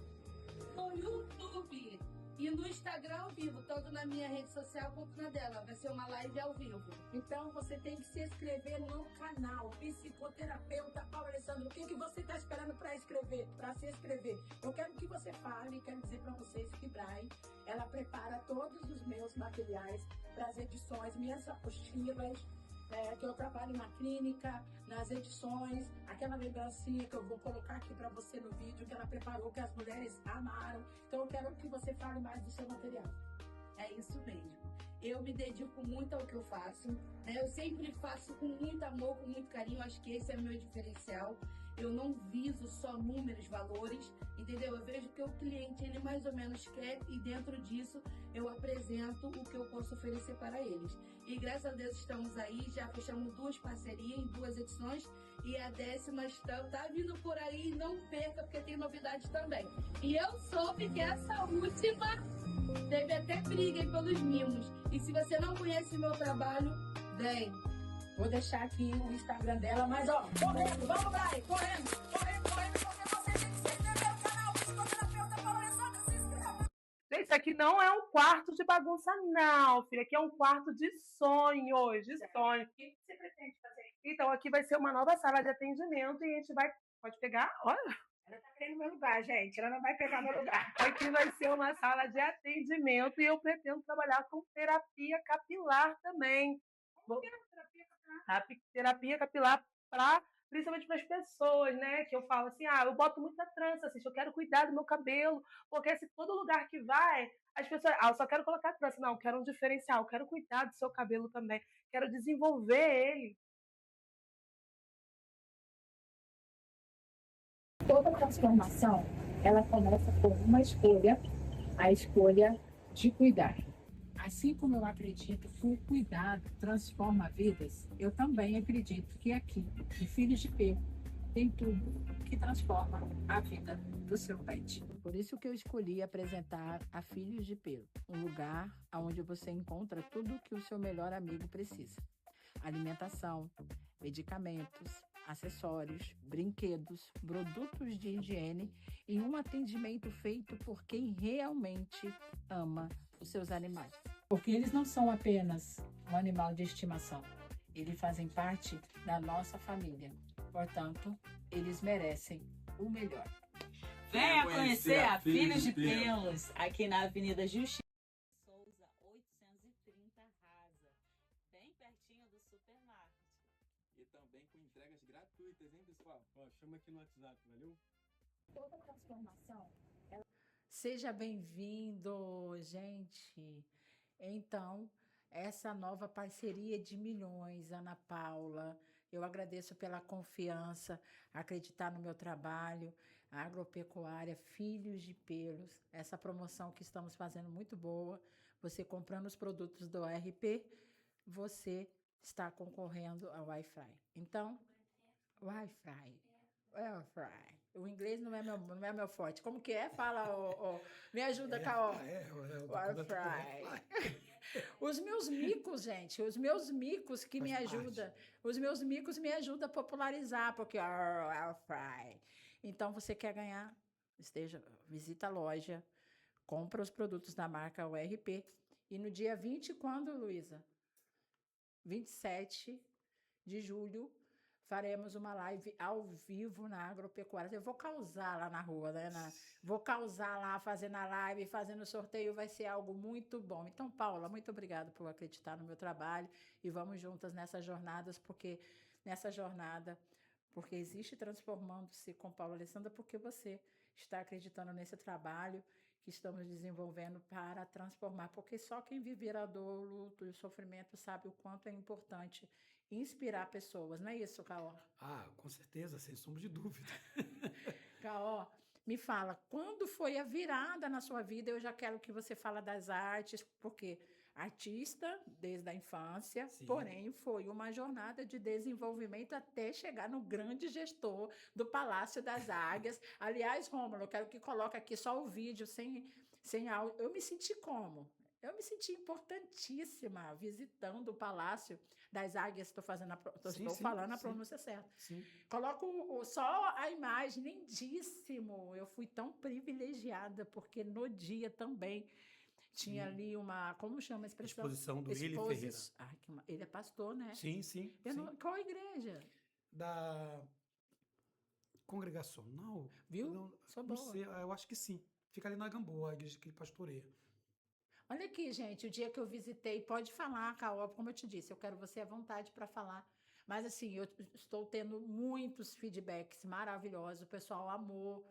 No YouTube e no Instagram ao vivo, tanto na minha rede social quanto na dela. Vai ser uma live ao vivo. Então você tem que se inscrever no canal Psicoterapeuta Paula Alessandra. O que você está esperando para se inscrever? Eu quero que você fale, quero dizer para vocês que Brai, ela prepara todos os meus materiais para as edições, minhas apostilas, que eu trabalho na clínica, nas edições, aquela lembrancinha que eu vou colocar aqui para você no vídeo, que ela preparou, que as mulheres amaram. Então eu quero que você fale mais do seu material. É isso mesmo. Eu me dedico muito ao que eu faço, né? Eu sempre faço com muito amor, com muito carinho. Acho que esse é o meu diferencial. Eu não viso só números, valores, entendeu? Eu vejo que o cliente, ele mais ou menos quer, e dentro disso eu apresento o que eu posso oferecer para eles. E graças a Deus estamos aí, já fechamos 2 parcerias em 2 edições, e a 10ª tá vindo por aí, não perca, porque tem novidade também. E eu soube que essa última teve até briga aí pelos mimos. E se você não conhece meu trabalho, vem. Vou deixar aqui o Instagram dela, mas ó, correndo, vamos lá, correndo, porque você tem que se inscrever no canal Psicoterapeuta Paula Alessandra, se inscreva. Gente, isso aqui não é um quarto de bagunça, não, filha. Aqui é um quarto de sonhos, de sonhos. O que você pretende fazer? Então, aqui vai ser uma nova sala de atendimento e a gente vai... Pode pegar? Olha. Ela tá querendo meu lugar, gente. Ela não vai pegar meu lugar. Aqui vai ser uma sala de atendimento e eu pretendo trabalhar com terapia capilar também. Terapia capilar principalmente para as pessoas, né? Que eu falo assim, eu boto muita trança, assim, eu quero cuidar do meu cabelo, porque se todo lugar que vai, as pessoas, eu só quero colocar trança, não, eu quero um diferencial, eu quero cuidar do seu cabelo também, quero desenvolver ele. Toda transformação, ela começa com uma escolha, a escolha de cuidar. Assim como eu acredito que o cuidado transforma vidas, eu também acredito que aqui, em Filhos de Peu, tem tudo que transforma a vida do seu pet. Por isso que eu escolhi apresentar a Filhos de Pelo, um lugar onde você encontra tudo o que o seu melhor amigo precisa. Alimentação, medicamentos, acessórios, brinquedos, produtos de higiene e um atendimento feito por quem realmente ama os seus animais. Porque eles não são apenas um animal de estimação, eles fazem parte da nossa família. Portanto, eles merecem o melhor. Venha conhecer a Filhos de Pelos, aqui na Avenida Justiça Souza, 830 Rasa, bem pertinho do supermarket. E também com entregas gratuitas, hein, pessoal? Ó, chama aqui no WhatsApp, valeu? Toda transformação. Seja bem-vindo, gente. Então, essa nova parceria de milhões, Ana Paula, eu agradeço pela confiança, acreditar no meu trabalho, a agropecuária, Filhos de Pelos, essa promoção que estamos fazendo muito boa. Você comprando os produtos do ORP, você está concorrendo ao Wi-Fi. Então, Wi-Fi. O inglês não é meu forte. Como que é? Fala, me ajuda, Caó. Wi-Fi. Os meus micos, gente, os meus micos que me ajudam. Os meus micos me ajudam a popularizar, porque Wi-Fi. Então, você quer ganhar? Visita a loja, compra os produtos da marca ORP. E no dia 20, quando, Luísa? 27 de julho, faremos uma live ao vivo na agropecuária. Eu vou causar lá na rua, né? Vou causar lá, fazendo a live, fazendo o sorteio, vai ser algo muito bom. Então, Paula, muito obrigada por acreditar no meu trabalho e vamos juntas nessas jornadas, porque existe Transformando-se com Paula Alessandra, porque você está acreditando nesse trabalho que estamos desenvolvendo para transformar, porque só quem viver a dor, o luto e o sofrimento sabe o quanto é importante inspirar pessoas, não é isso, Caó? Ah, com certeza, sem sombra de dúvida. Caó, me fala, quando foi a virada na sua vida? Eu já quero que você fale das artes, porque artista desde a infância, Sim. Porém foi uma jornada de desenvolvimento até chegar no grande gestor do Palácio das Águias. Aliás, Rômulo, eu quero que coloque aqui só o vídeo sem áudio. Eu me senti como? Eu me senti importantíssima visitando o Palácio das Águias. Estou falando a pronúncia certa. Sim. Coloco só a imagem, lindíssimo. Eu fui tão privilegiada, porque no dia também tinha ali uma, como chama a expressão? Exposição do Willy Ferreira. Ele é pastor, né? Sim, sim. Qual igreja? Da Congregacional. Viu? Sou boa. Não sei, eu acho que sim. Fica ali na Gamboa, a igreja que ele pastoreia. Olha aqui, gente, o dia que eu visitei, pode falar, Caó, como eu te disse, eu quero você à vontade para falar. Mas, assim, eu estou tendo muitos feedbacks maravilhosos, o pessoal amou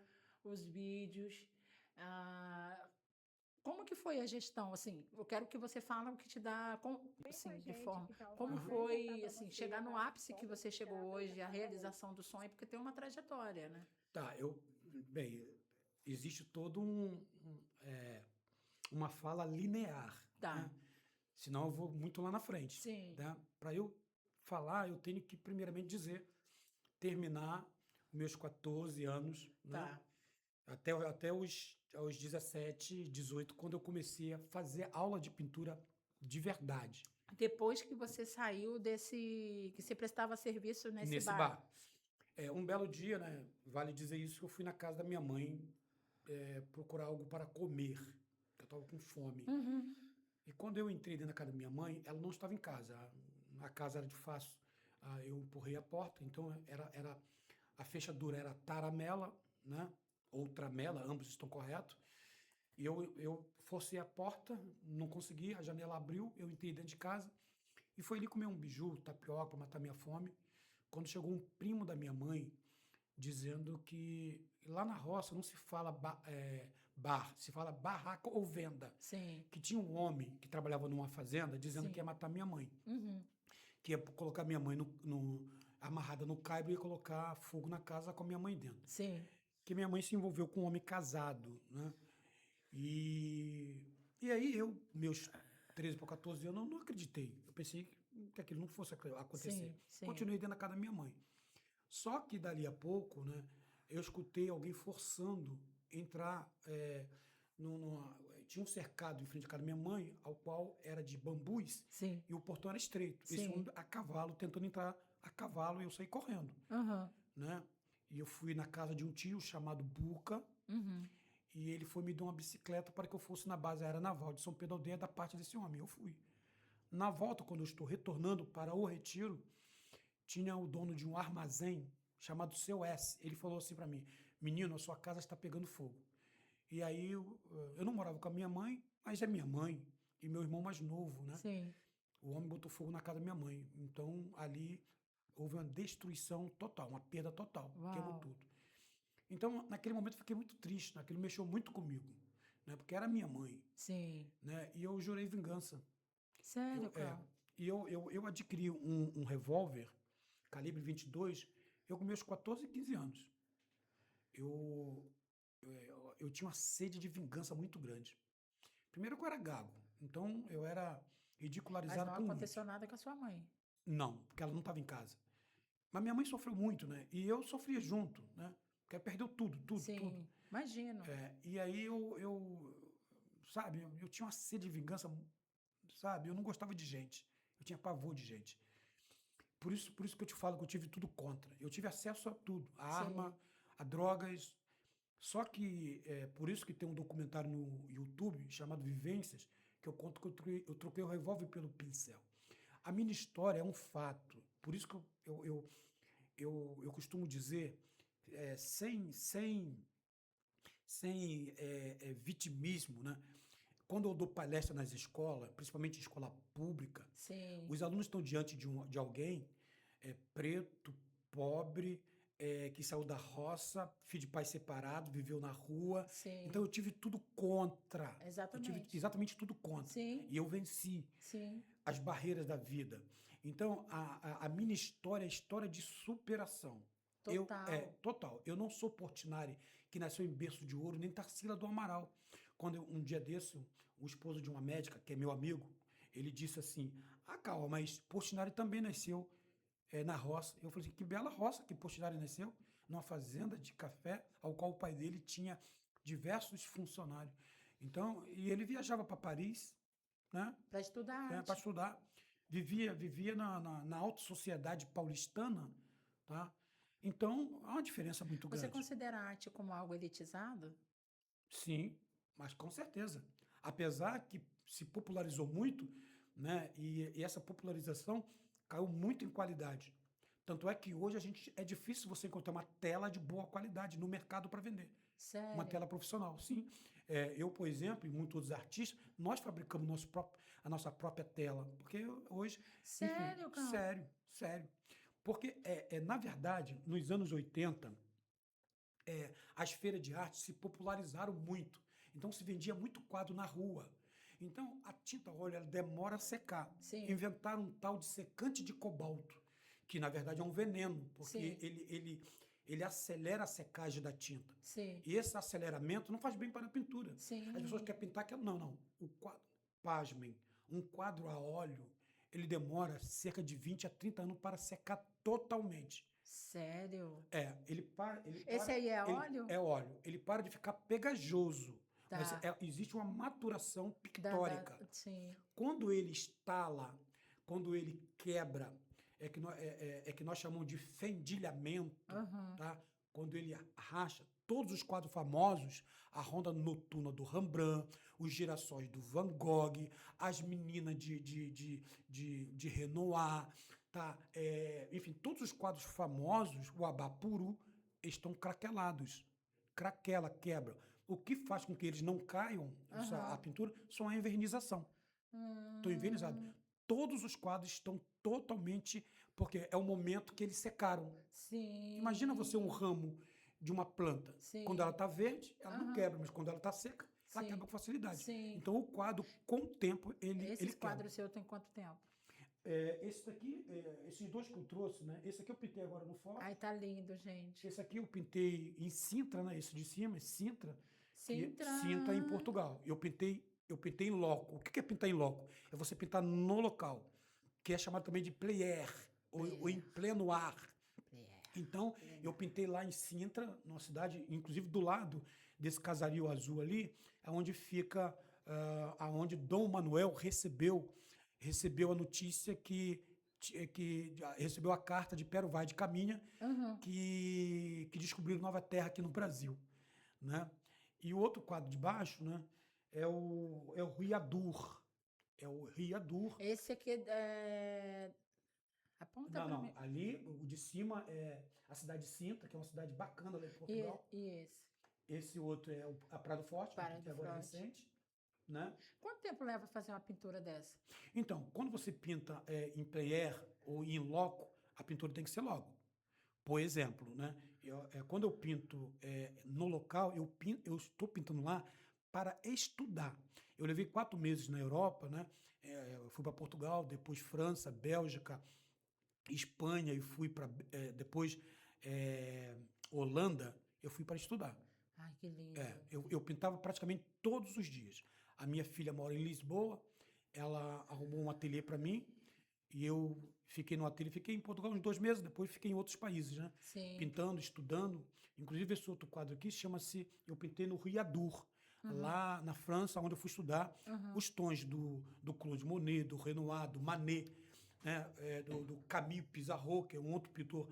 os vídeos. Como que foi a gestão? Assim, eu quero que você fale o que te dá, assim, de forma. Como foi, assim, chegar no ápice que você chegou hoje, a realização do sonho, porque tem uma trajetória, né? Tá, bem, existe todo uma fala linear. Tá. Né? Senão eu vou muito lá na frente. Sim. Tá? Para eu falar, eu tenho que primeiramente terminar meus 14 anos, Tá. Né? Até aos 17, 18, quando eu comecei a fazer aula de pintura de verdade. Depois que você saiu que você prestava serviço nesse bar. Um belo dia, né? Vale dizer isso, eu fui na casa da minha mãe procurar algo para comer. Eu estava com fome. Uhum. E quando eu entrei dentro da casa da minha mãe, ela não estava em casa. A casa era de fácil. Eu empurrei a porta, então a fechadura era taramela, né? Ou tramela, ambos estão corretos. E eu forcei a porta, não consegui, a janela abriu, eu entrei dentro de casa e fui ali comer um biju, tapioca, para matar minha fome. Quando chegou um primo da minha mãe dizendo que lá na roça não se fala bar, se fala barraca ou venda. Sim. Que tinha um homem que trabalhava numa fazenda dizendo Sim. que ia matar minha mãe. Uhum. Que ia colocar minha mãe amarrada no caibro e ia colocar fogo na casa com a minha mãe dentro. Sim. Que minha mãe se envolveu com um homem casado, né? E aí meus 13 para 14 anos, eu não acreditei. Eu pensei que aquilo não fosse acontecer. Sim. Continuei dentro da casa da minha mãe. Só que dali a pouco, né, eu escutei alguém forçando entrar tinha um cercado em frente à casa da minha mãe, ao qual era de bambus, Sim. e o portão era estreito. Esse Sim. homem a cavalo, tentando entrar a cavalo, e eu saí correndo, Aham. né? E eu fui na casa de um tio chamado Buca, Uhum. e ele foi me dar uma bicicleta para que eu fosse na base aeronaval de São Pedro Aldeia da parte desse homem. Eu fui. Na volta, quando eu estou retornando para o retiro, tinha o dono de um armazém chamado Seu S. Ele falou assim para mim: menino, a sua casa está pegando fogo. E aí eu não morava com a minha mãe, mas é minha mãe e meu irmão mais novo, né? Sim. O homem botou fogo na casa da minha mãe. Então ali houve uma destruição total, uma perda total, queimou Uau. tudo. Então naquele momento eu fiquei muito triste, aquilo mexeu muito comigo, né? Porque era minha mãe, Sim. né? E eu jurei vingança. Sério, Eu, é, Carl? e eu adquiri um revólver calibre 22, eu com meus 14, 15 anos. Eu tinha uma sede de vingança muito grande. Primeiro que eu era gago, então eu era Mas ridicularizado não por aconteceu muitos. nada com a sua mãe. Não, porque ela não estava em casa. Mas minha mãe sofreu muito, né? E eu sofria junto, né? Porque ela perdeu tudo, tudo, tudo. Sim. Imagino. E aí sabe, eu tinha uma sede de vingança, sabe? Eu não gostava de gente. Eu tinha pavor de gente. Por isso que eu te falo que eu tive tudo contra. Eu tive acesso a tudo, a Sim. arma, a drogas. Só que por isso que tem um documentário no YouTube chamado Vivências, que eu conto que eu troquei o revólver pelo pincel. A minha história é um fato. Por isso que eu costumo dizer, sem vitimismo, né? Quando eu dou palestra nas escolas, principalmente em escola pública, Sim. os alunos estão diante de alguém preto, pobre, que saiu da roça, filho de pai separado, viveu na rua. Sim. Então eu tive tudo contra. Eu tive Exatamente. exatamente tudo contra. Sim. E eu venci Sim. as barreiras da vida. Então a minha história é história de superação. Total. Total. Eu não sou Portinari, que nasceu em berço de ouro, nem Tarsila do Amaral. Um dia desse, o esposo de uma médica, que é meu amigo, ele disse assim: ah, calma, mas Portinari também nasceu na roça. Eu falei assim: que bela roça que Portinari nasceu, numa fazenda de café, ao qual o pai dele tinha diversos funcionários. Então, e ele viajava para Paris, né, Para estudar para arte. estudar. Vivia na alta sociedade paulistana, tá? Então, há uma diferença muito Você grande. considera a arte como algo elitizado? Sim, mas com certeza. Apesar que se popularizou muito, né, e essa popularização caiu muito em qualidade. Tanto é que hoje é difícil você encontrar uma tela de boa qualidade no mercado para vender. Uma Sério? tela profissional, sim. Eu, por exemplo, e muitos outros artistas, nós fabricamos a nossa própria tela. Porque hoje, Sério, enfim, Carl? sério, sério. Porque, na verdade, nos anos 80, as feiras de arte se popularizaram muito. Então se vendia muito quadro na rua. Então a tinta óleo ela demora a secar. Sim. Inventaram um tal de secante de cobalto, que na verdade é um veneno, porque Sim. ele acelera a secagem da tinta. Sim. E esse aceleramento não faz bem para a pintura. Sim. As pessoas querem pintar, não. O quadro, pasmem, um quadro a óleo, ele demora cerca de 20 a 30 anos para secar totalmente. Sério? Ele para. Esse aí é óleo? É óleo. Ele para de ficar pegajoso. Tá. Mas existe uma maturação pictórica. Sim. Quando ele estala, quando ele quebra, que nós chamamos de fendilhamento, Aham. tá? Quando ele racha, todos os quadros famosos, a Ronda Noturna do Rembrandt, os girassóis do Van Gogh, as meninas de Renoir, tá? Enfim, todos os quadros famosos, o Abapuru, estão craquelados. Craquela, quebra. O que faz com que eles não caiam, a pintura, só a envernização. Estão envernizados. Todos os quadros estão totalmente... Porque é o momento que eles secaram. Sim. Imagina você um ramo de uma planta. Sim. Quando ela está verde, ela não quebra, mas quando ela está seca, ela Sim. quebra com facilidade. Sim. Então o quadro, com o tempo, ele Esses quebra. quadros seus tem quanto tempo? Esse daqui, esses dois que eu trouxe, né? Esse aqui eu pintei agora no forte. Ai, tá lindo, gente. Esse aqui eu pintei em Sintra, né? Esse de cima é Sintra. Sintra. Sintra em Portugal. Eu pintei em loco. O que é pintar em loco? É você pintar no local, que é chamado também de pleyer, ou em pleno ar. Então, eu pintei lá em Sintra, numa cidade, inclusive do lado desse casario azul ali, é onde fica, aonde Dom Manuel recebeu a notícia que recebeu a carta de Pero Vaz de Caminha, que descobriram nova terra aqui no Brasil, né? E o outro quadro de baixo, né, é o Riadur. É o Riadur. Esse aqui aponta Não, para não. mim. Ali, o de cima é a cidade de Sintra, que é uma cidade bacana lá em Portugal. E esse? Esse outro é a Praia do Forte, que Praia do agora é Forte. recente, né? Quanto tempo leva para fazer uma pintura dessa? Então, quando você pinta em plein air ou em loco, a pintura tem que ser logo. Por exemplo, né? Quando eu pinto no local, eu estou pintando lá para estudar. Eu levei 4 meses na Europa, né? Eu fui para Portugal, depois França, Bélgica, Espanha e fui para depois Holanda. Eu fui para estudar. Ai, que lindo. Eu pintava praticamente todos os dias. A minha filha mora em Lisboa, ela arrumou um ateliê para mim e eu fiquei no ateliê, fiquei em Portugal uns 2 meses, depois fiquei em outros países, né? Sim. Pintando, estudando. Inclusive esse outro quadro aqui chama-se, eu pintei no Riadur, lá na França, onde eu fui estudar os tons do Claude Monet, do Renoir, do Manet, né? Do Camille Pissarro, que é um outro pintor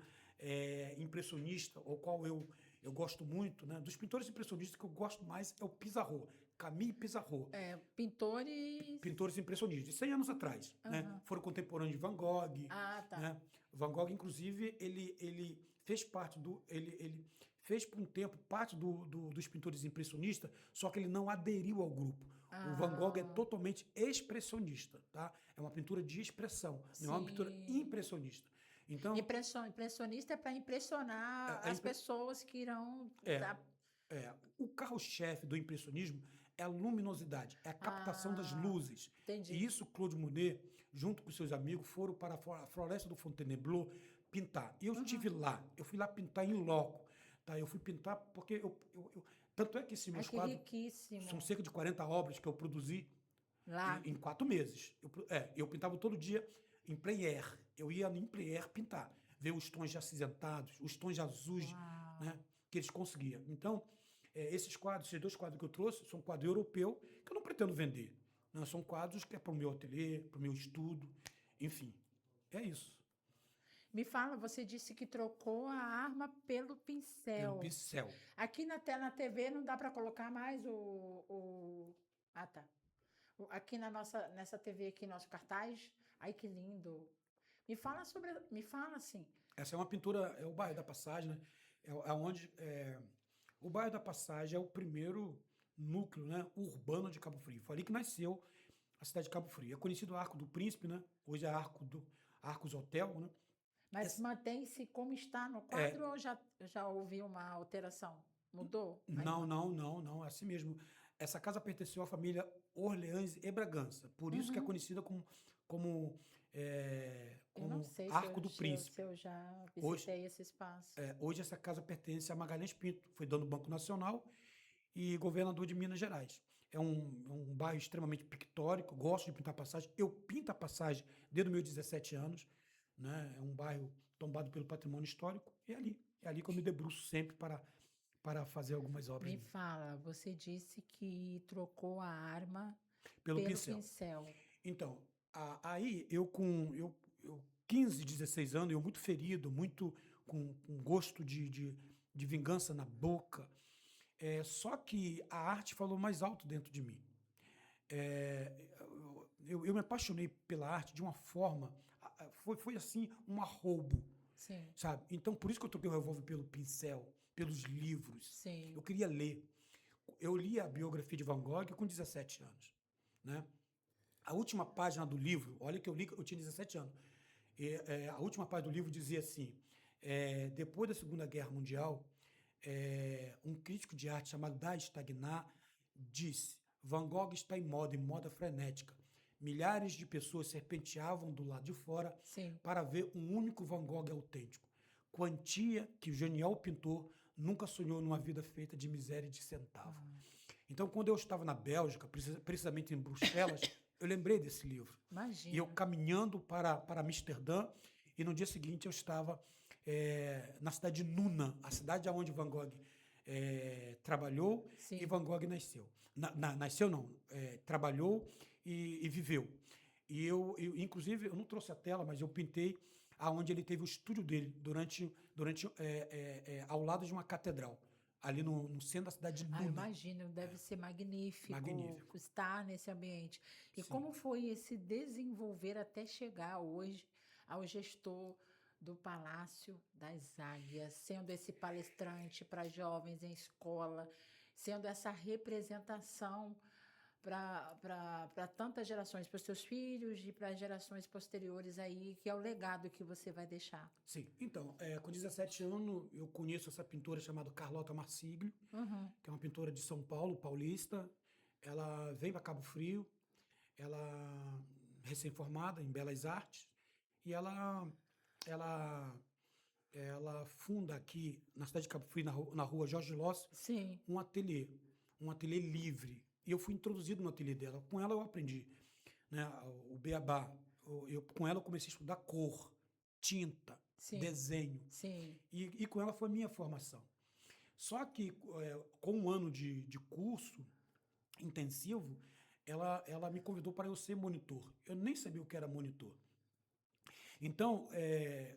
impressionista, ao qual eu gosto muito, né? Dos pintores impressionistas que eu gosto mais é o Pissarro, Camille Pissarro. Pintores... Pintores impressionistas, de 100 anos atrás, né? Foram contemporâneos de Van Gogh. Ah, tá. Né? Van Gogh, inclusive, ele fez parte ele fez por um tempo parte dos pintores impressionistas, só que ele não aderiu ao grupo. O Van Gogh é totalmente expressionista, tá? É uma pintura de expressão, não é uma pintura impressionista. Então, Impressionista é para impressionar as pessoas que irão... o carro-chefe do impressionismo é a luminosidade, é a captação das luzes. Entendi. E isso Claude Monet, junto com seus amigos, foram para a floresta do Fontainebleau pintar. E eu estive lá, eu fui lá pintar em loco. Tá? Eu fui pintar porque tanto é que esses meus quadros riquíssimo. são cerca de 40 obras que eu produzi Lá. em 4 meses. Eu pintava todo dia em plein air. Eu ia em plein air pintar, ver os tons de acinzentados, os tons de azuis, né, que eles conseguiam. Então, esses 2 quadros que eu trouxe são quadros europeus que eu não pretendo vender. Né? São quadros que é para o meu ateliê, para o meu estudo, enfim. É isso. Me fala, você disse que trocou a arma pelo pincel. Pelo pincel. Aqui na TV não dá para colocar mais Ah, tá. Aqui nessa TV aqui, nosso cartaz. Ai, que lindo. Me fala assim. Essa é uma pintura, é o Bairro da Passagem, né? O Bairro da Passagem é o primeiro núcleo, né, urbano de Cabo Frio. Foi ali que nasceu a cidade de Cabo Frio. É conhecido o Arco do Príncipe, né? Hoje é Arcos Hotel, né? Mas mantém-se como está no quadro ou já houve uma alteração? Mudou? Não, é assim mesmo. Essa casa pertenceu à família Orleans e Bragança, por isso que é conhecida como Eu não sei Arco do Príncipe. se eu já visitei esse espaço. Hoje essa casa pertence a Magalhães Pinto, foi dono do Banco Nacional e governador de Minas Gerais. É um bairro extremamente pictórico, gosto de pintar passagem. Eu pinto a passagem desde os meus 17 anos. Né? É um bairro tombado pelo patrimônio histórico. É ali que eu me debruço sempre para fazer algumas obras. Me fala, você disse que trocou a arma pelo pincel. Então, aí eu com 15, 16 anos, eu muito ferido, muito com gosto de vingança na boca. Só que a arte falou mais alto dentro de mim. Eu me apaixonei pela arte de uma forma, foi assim, um arroubo. Sim. Sabe? Então, por isso que eu troquei o revólver pelo pincel, pelos livros. Sim. Eu queria ler. Eu li a biografia de Van Gogh com 17 anos. Né? A última página do livro, olha que eu li, eu tinha 17 anos. A última página do livro dizia assim, depois da Segunda Guerra Mundial, um crítico de arte chamado Da Stagnar disse: Van Gogh está em moda frenética. Milhares de pessoas serpenteavam do lado de fora para ver um único Van Gogh autêntico. Quantia que o genial pintor nunca sonhou numa vida feita de miséria e de centavo. Então, quando eu estava na Bélgica, precisamente em Bruxelas, eu lembrei desse livro. Imagina. E eu caminhando para Amsterdã, e no dia seguinte eu estava na cidade de Nuna, a cidade onde Van Gogh trabalhou Sim. e Van Gogh nasceu. Nasceu não, trabalhou e viveu. E inclusive, eu não trouxe a tela, mas eu pintei aonde ele teve o estúdio dele, ao lado de uma catedral, ali no centro da cidade de Ah, Nuna. imagino, deve ser magnífico, Magnífico. estar nesse ambiente. E Sim. como foi esse desenvolver até chegar hoje ao gestor do Palácio das Águias, sendo esse palestrante para jovens em escola, sendo essa representação para tantas gerações, para os seus filhos e para as gerações posteriores aí, que é o legado que você vai deixar. Sim. Então, com 17 anos, eu conheço essa pintora chamada Carlota Marsiglio, Uhum. que é uma pintora de São Paulo, paulista. Ela veio para Cabo Frio, ela recém-formada em Belas Artes, e ela funda aqui na cidade de Cabo Frio, na rua Jorge Loss, Sim, um ateliê livre. E eu fui introduzido no ateliê dela. Com ela eu aprendi, né, o beabá. Com ela eu comecei a estudar cor, tinta, sim, desenho. sim. E com ela foi a minha formação. Só que com um ano de curso intensivo, ela me convidou para eu ser monitor. Eu nem sabia o que era monitor. Então,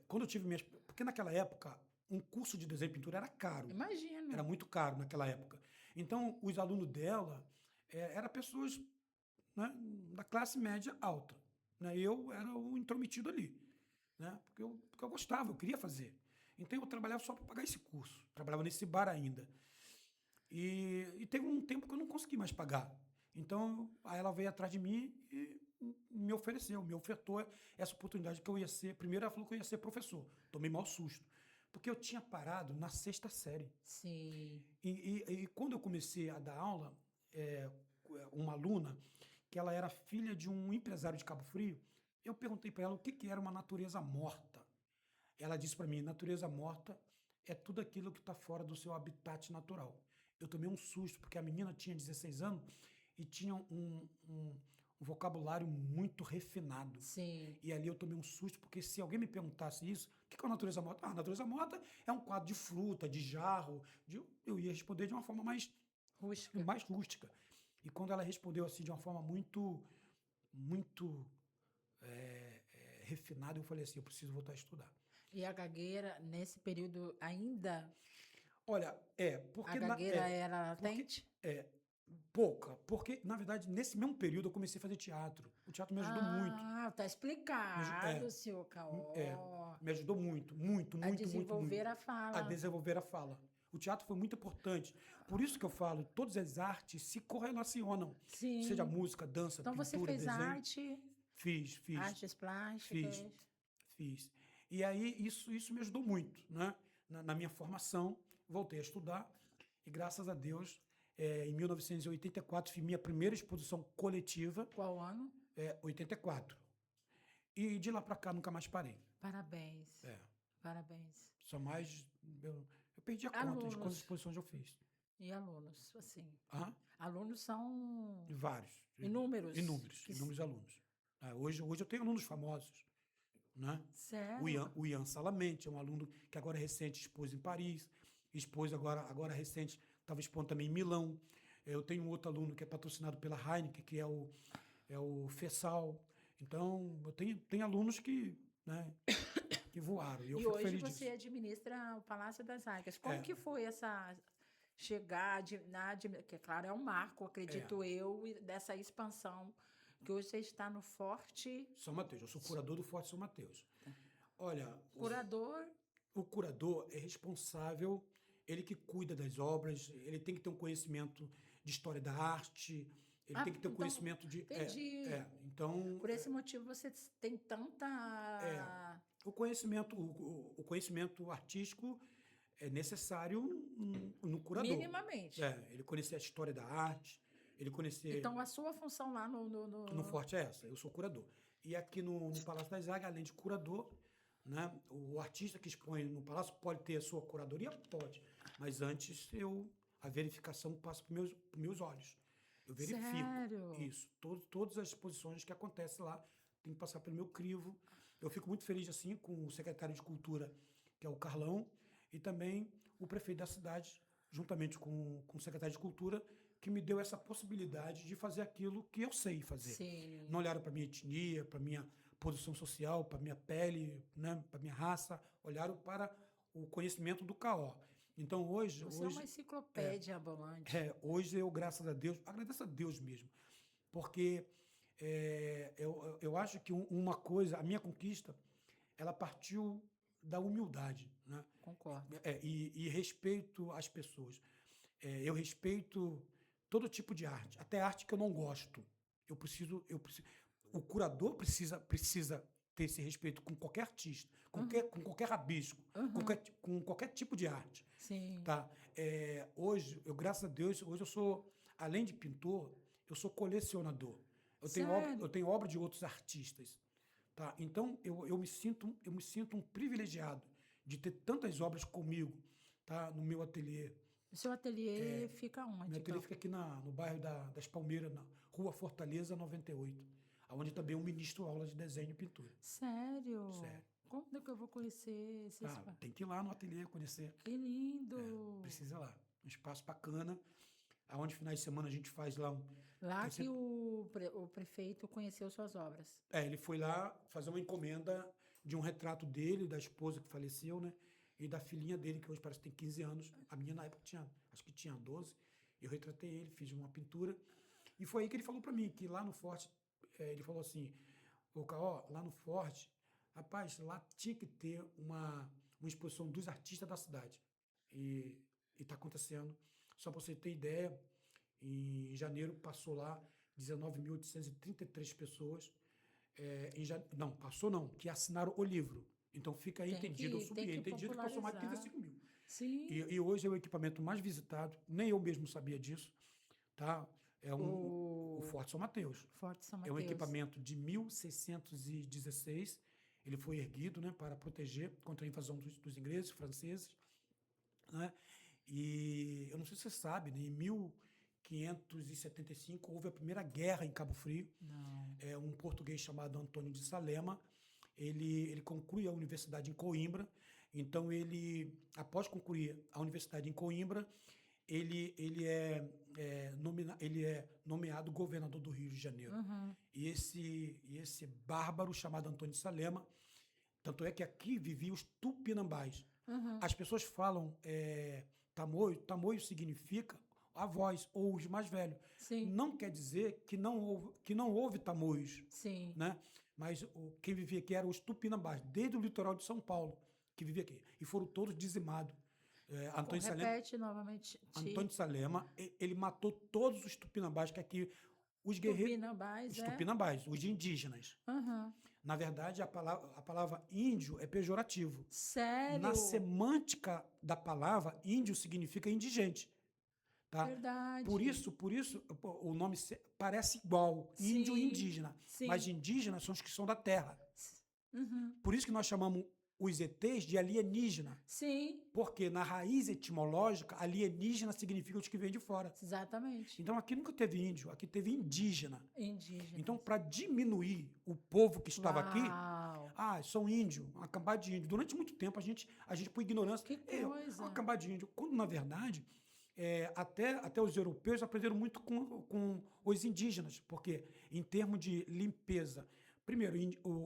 quando eu tive minhas... Porque naquela época, um curso de desenho e pintura era caro. Imagino. Era muito caro naquela época. Então, os alunos dela eram pessoas, né, da classe média alta. Né? Eu era o intrometido ali. Né? Porque eu gostava, eu queria fazer. Então, eu trabalhava só para pagar esse curso. Trabalhava nesse bar ainda. E teve um tempo que eu não consegui mais pagar. Então, aí ela veio atrás de mim e me ofertou essa oportunidade que eu ia ser. Primeiro, ela falou que eu ia ser professor. Tomei maior susto. Porque eu tinha parado na 6ª série. Sim. E quando eu comecei a dar aula, uma aluna, que ela era filha de um empresário de Cabo Frio, eu perguntei para ela o que era uma natureza morta. Ela disse para mim, natureza morta é tudo aquilo que está fora do seu habitat natural. Eu tomei um susto, porque a menina tinha 16 anos e tinha um vocabulário muito refinado. Sim. E ali eu tomei um susto, porque se alguém me perguntasse isso, o que é uma natureza morta? A natureza morta é um quadro de fruta, de jarro. Eu ia responder de uma forma mais rústica. E quando ela respondeu assim de uma forma muito refinada, eu falei assim, eu preciso voltar a estudar. E a gagueira, nesse período ainda, Olha, porque... a gagueira era latente? Pouca, porque, na verdade, nesse mesmo período eu comecei a fazer teatro. O teatro me ajudou muito. Ah, tá explicado, senhor Caó. Me ajudou muito, muito, A muito, desenvolver muito, a fala. a desenvolver a fala. O teatro foi muito importante. Por isso que eu falo, todas as artes se correlacionam. Sim. Seja música, dança, Então pintura, você fez desenho. arte, Fiz. artes plásticas. Fiz. E aí isso me ajudou muito, né? Na minha formação, voltei a estudar e graças a Deus, em 1984, fiz minha primeira exposição coletiva. Qual ano? 84. E de lá para cá nunca mais parei. Parabéns. Parabéns. Só mais... Eu perdi a conta de quantas exposições eu fiz. E alunos, assim? Alunos são... Vários. Inúmeros. Inúmeros alunos. Hoje eu tenho alunos famosos. Né? Sério? O Ian Salamente é um aluno que agora recente expôs em Paris, expôs agora recente, estava expondo também em Milão. Eu tenho um outro aluno que é patrocinado pela Heineken, que é o Fessal. Então, eu tenho alunos que, né, que voaram. E eu fico hoje feliz você disso. administra o Palácio das Águias. Como que foi essa que claro, é um marco, acredito eu, dessa expansão, que hoje você está no Forte... São Mateus. Eu sou curador do Forte São Mateus. Olha... Curador? O curador é responsável, ele que cuida das obras, ele tem que ter um conhecimento de história da arte, ele tem que ter um conhecimento de... Entendi. Então... Por esse motivo você tem tanta... O conhecimento artístico é necessário no curador. Minimamente. Ele conhecer a história da arte, ele conhecer... Então, a sua função lá No Forte é essa, eu sou curador. E aqui no Palácio das Águias, além de curador, né, o artista que expõe no Palácio pode ter a sua curadoria? Pode. Mas antes, a verificação passa por meus olhos. Eu verifico. Sério? Isso. Todas as exposições que acontecem lá tem que passar pelo meu crivo. Eu fico muito feliz assim com o secretário de Cultura, que é o Carlão, e também o prefeito da cidade, juntamente com o secretário de Cultura, que me deu essa possibilidade de fazer aquilo que eu sei fazer. Sim. Não olharam para minha etnia, para minha posição social, para minha pele, né, para minha raça, olharam para o conhecimento do CAO. Então hoje, Você é uma enciclopédia ambulante. hoje eu, graças a Deus, agradeço a Deus mesmo, porque eu acho que uma coisa, a minha conquista, ela partiu da humildade, né? Concordo. E respeito às pessoas. Eu respeito todo tipo de arte, até arte que eu não gosto. O curador precisa ter esse respeito com qualquer artista, com qualquer rabisco, com qualquer tipo de arte. Sim. Tá? Hoje, graças a Deus, hoje eu sou, além de pintor, eu sou colecionador. Eu tenho obra de outros artistas. Tá? Então, eu me sinto um privilegiado de ter tantas obras comigo, tá? No meu ateliê. O seu ateliê fica onde? Meu ateliê fica aqui no bairro das Palmeiras, na Rua Fortaleza 98, onde também eu ministro aula de desenho e pintura. Sério? Sério. Como é que eu vou conhecer esse espaço? Tem que ir lá no ateliê conhecer. Que lindo! Precisa ir lá. Um espaço bacana, onde finais de semana a gente faz lá Lá que o prefeito conheceu suas obras. ele foi lá fazer uma encomenda de um retrato dele, da esposa que faleceu, né? E da filhinha dele, que hoje parece que tem 15 anos. A minha, na época, acho que tinha 12. Eu retratei ele, fiz uma pintura. E foi aí que ele falou para mim, que lá no Forte, ele falou assim, ô Caó, lá no Forte, rapaz, lá tinha que ter uma exposição dos artistas da cidade. E está acontecendo. Só para você ter ideia, em janeiro passou lá 19.833 pessoas. Que assinaram o livro. Então fica aí entendido, eu subi, entendido que passou mais de 35 mil. Sim. E hoje é o equipamento mais visitado, nem eu mesmo sabia disso, tá? O Forte São Mateus. Forte São É Mateus. um equipamento de 1616, ele foi erguido, né, para proteger contra a invasão dos ingleses, franceses, né? E eu não sei se você sabe, né, em 1575 houve a primeira guerra em Cabo Frio. Não. Um português chamado Antônio de Salema, ele conclui a universidade em Coimbra. Então, após concluir a universidade em Coimbra, ele é nomeado governador do Rio de Janeiro. E esse bárbaro chamado Antônio de Salema, tanto é que aqui viviam os tupinambás. As pessoas falam tamoio significa a voz, ou os mais velhos. Sim. Não quer dizer que não houve tamoios. Sim. Né? Mas quem vivia aqui eram os tupinambás, desde o litoral de São Paulo, que vivia aqui. E foram todos dizimados. Repete novamente. Antônio de Salema, ele matou todos os tupinambás, que aqui os guerreiros... Tupinambás, os indígenas. Na verdade, a palavra índio é pejorativo. Sério? Na semântica da palavra, índio significa indigente. Tá? Verdade. Por isso, o nome parece igual, índio e indígena. Sim. Mas indígenas são os que são da terra. Por isso que nós chamamos os ETs de alienígena. Sim. Porque na raiz etimológica, alienígena significa os que vêm de fora. Exatamente. Então aqui nunca teve índio, aqui teve indígena. Indígena. Então, para diminuir o povo que estava aqui, são índio, uma cambada de índio. Durante muito tempo, a gente por ignorância, que coisa. Uma cambada de índio. Quando, na verdade, até os europeus aprenderam muito com os indígenas, porque em termos de limpeza, primeiro,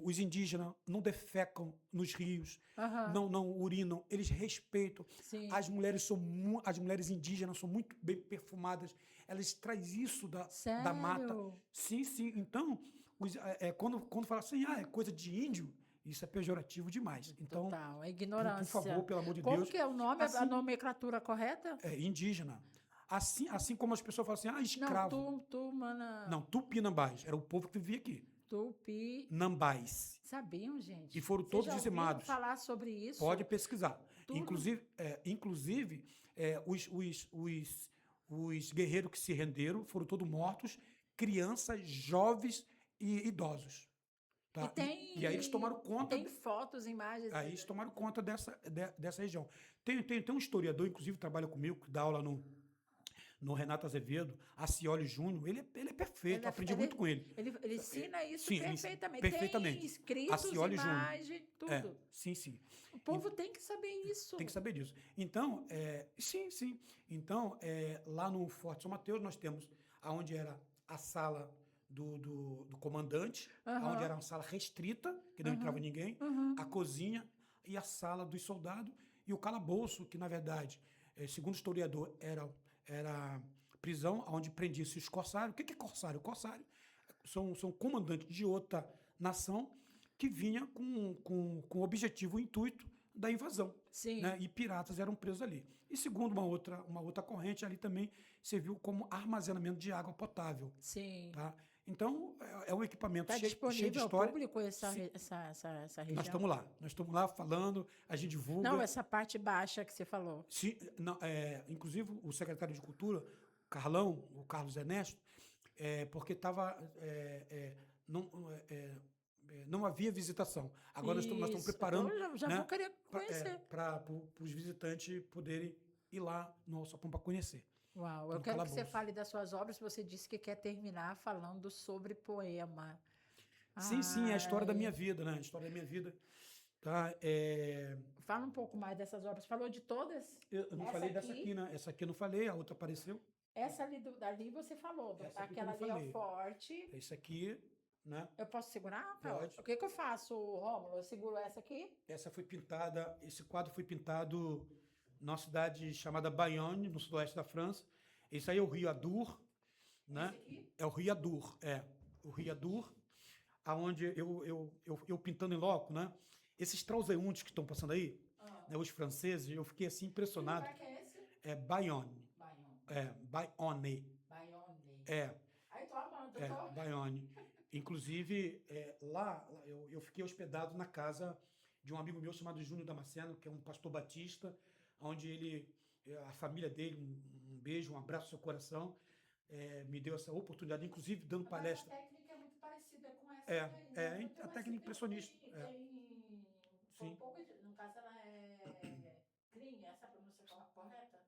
os indígenas não defecam nos rios, não urinam, eles respeitam. Sim. As mulheres indígenas são muito bem perfumadas, elas trazem isso da mata. Sim, sim. Então, quando fala assim, é coisa de índio, isso é pejorativo demais. Então, total, é ignorância. Por favor, pelo amor de Como Deus. Como que é o nome, a nomenclatura correta? Indígena. Assim como as pessoas falam assim, escravo. Não, tupinambás. Era o povo que vivia aqui. Tupinambás. Sabiam, gente? E foram todos dizimados. Vocês já ouviram falar sobre isso? Pode pesquisar. Tudo. Inclusive os guerreiros que se renderam foram todos mortos, crianças, jovens e idosos. Tá? E aí eles tomaram conta... Tem fotos, imagens... Aí eles tomaram conta dessa região. Tem um historiador, inclusive, que trabalha comigo, que dá aula no Renato Azevedo, a Cioli Júnior, ele é perfeito, eu aprendi ele- muito com ele. Ele ensina isso Sim, ele ensina perfeitamente. perfeitamente. Tem A escritos, Cioli Júnior. imagem, tudo. Sim, sim. O povo tem que saber isso. Tem que saber disso. Então, sim, sim. Então, lá no Forte São Mateus, nós temos aonde era a sala do comandante, Aham. onde era uma sala restrita, que não entrava ninguém, a cozinha e a sala dos soldados, e o calabouço, que, na verdade, segundo o historiador, era prisão onde prendia-se os corsários. O que é corsário? Corsário são comandantes de outra nação que vinha com o objetivo, o intuito da invasão. Sim. Né? E piratas eram presos ali. E segundo uma outra corrente, ali também serviu como armazenamento de água potável. Sim. Tá? Então, é um equipamento Está cheio de disponível ao história. público essa Sim. região? Nós estamos lá falando, a gente divulga. Não, essa parte baixa que você falou. Sim, não, inclusive, o secretário de Cultura, Carlão, o Carlos Ernesto, porque estava. Não havia visitação. Agora nós estamos Isso. preparando. Eu já né, vou querer conhecer. para os visitantes poderem ir lá no Alçapão para conhecer. Uau, eu no quero que você calabouço. fale das suas obras. Você disse que quer terminar falando sobre poema. Sim, é a história da Ai, minha vida, né? A história da minha vida. Tá? Fala um pouco mais dessas obras. Falou de todas? Eu não Essa falei dessa aqui? aqui, né? Essa aqui eu não falei, a outra apareceu. Essa ali, dali você falou. Essa aqui que eu Aquela não ali é o falei. forte. Esse aqui, né? Eu posso segurar? Pode. O que eu faço, Rômulo? Eu seguro essa aqui? Essa foi pintada, esse quadro foi pintado numa cidade chamada Bayonne, no sudoeste da França. Esse aí é o Rio Adour, né? Esse aqui? É o Rio Adour, o Rio Adour, aonde eu pintando em loco, né? Esses transeuntes que estão passando aí, né, os franceses, eu fiquei assim Que impressionado. lugar que é esse? É Bayonne, Bayonne. Bayonne, Bayonne. é, Ai, tô amando, eu tô... Bayonne. Inclusive, lá eu fiquei hospedado na casa de um amigo meu chamado Júnior Damasceno, que é um pastor batista, onde a família dele, um beijo, um abraço no seu coração, me deu essa oportunidade, inclusive dando Mas palestra. a técnica é muito parecida com essa É, daí, né? a Tem técnica uma- impressionista. Tem Sim. um pouco de... No caso, ela é clean, essa pronúncia correta?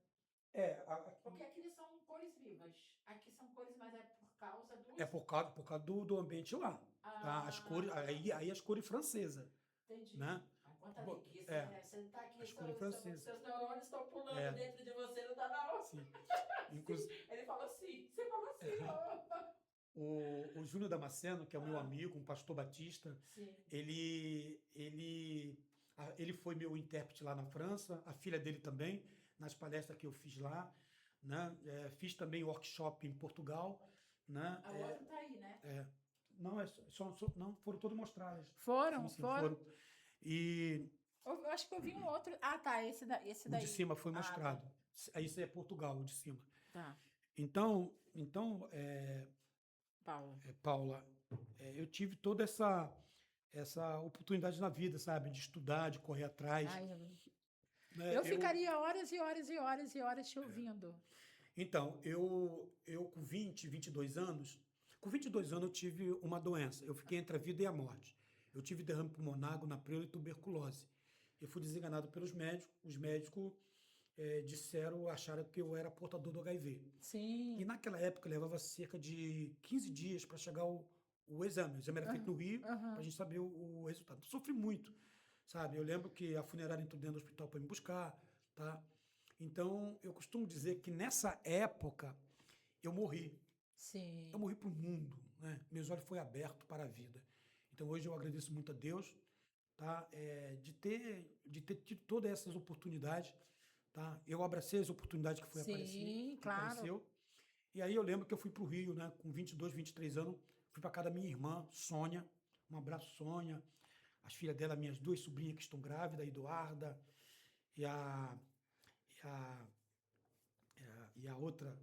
Porque aqui são cores vivas. Aqui são cores, mas é por causa dos... É por causa do ambiente lá. Tá? As cores, aí as cores francesas, Entendi. né? Ai, quanta alegria, É. você tá aqui, As cores francesas. seus neurônios estão pulando É. dentro de você, não tá não? Sim. Inclusive, Ele falou sim, você falou sim. ó. o Júnior Damasceno, que é o meu amigo, um pastor batista, Sim. ele foi meu intérprete lá na França, a filha dele também, nas palestras que eu fiz lá, né? Fiz também workshop em Portugal, né? A outra tá aí, né? Não, não, foram todas mostradas. Foram, Sim, foram. E Eu acho que eu vi um outro. Ah, tá, esse o daí. de cima foi Ah, mostrado. Aí isso é Portugal, o de cima. Tá, Então, Paulo. Paula, eu tive toda essa oportunidade na vida, sabe? De estudar, de correr atrás. Ai, né? eu ficaria horas e horas e horas e horas te ouvindo. Então, eu com 22 anos, eu tive uma doença. Eu fiquei entre a vida e a morte. Eu tive derrame pulmonar, gonorreia e tuberculose. Eu fui desenganado pelos médicos. Os médicos acharam que eu era portador do HIV. Sim. E naquela época levava cerca de 15 dias para chegar o exame. O exame era feito no Rio, para a gente saber o resultado. Sofri muito, sabe? Eu lembro que a funerária entrou dentro do hospital para me buscar, tá? Então, eu costumo dizer que nessa época eu morri. Sim. Eu morri para o mundo, né? Meus olhos foram abertos para a vida. Então, hoje eu agradeço muito a Deus, tá? De ter tido todas essas oportunidades, tá? Eu abracei as oportunidades que foi Sim, claro. apareceu. E aí eu lembro que eu fui para o Rio, né? Com 22, 23 anos, fui para casa da minha irmã, Sônia. Um abraço, Sônia. As filhas dela, minhas duas sobrinhas que estão grávidas, a Eduarda e a outra.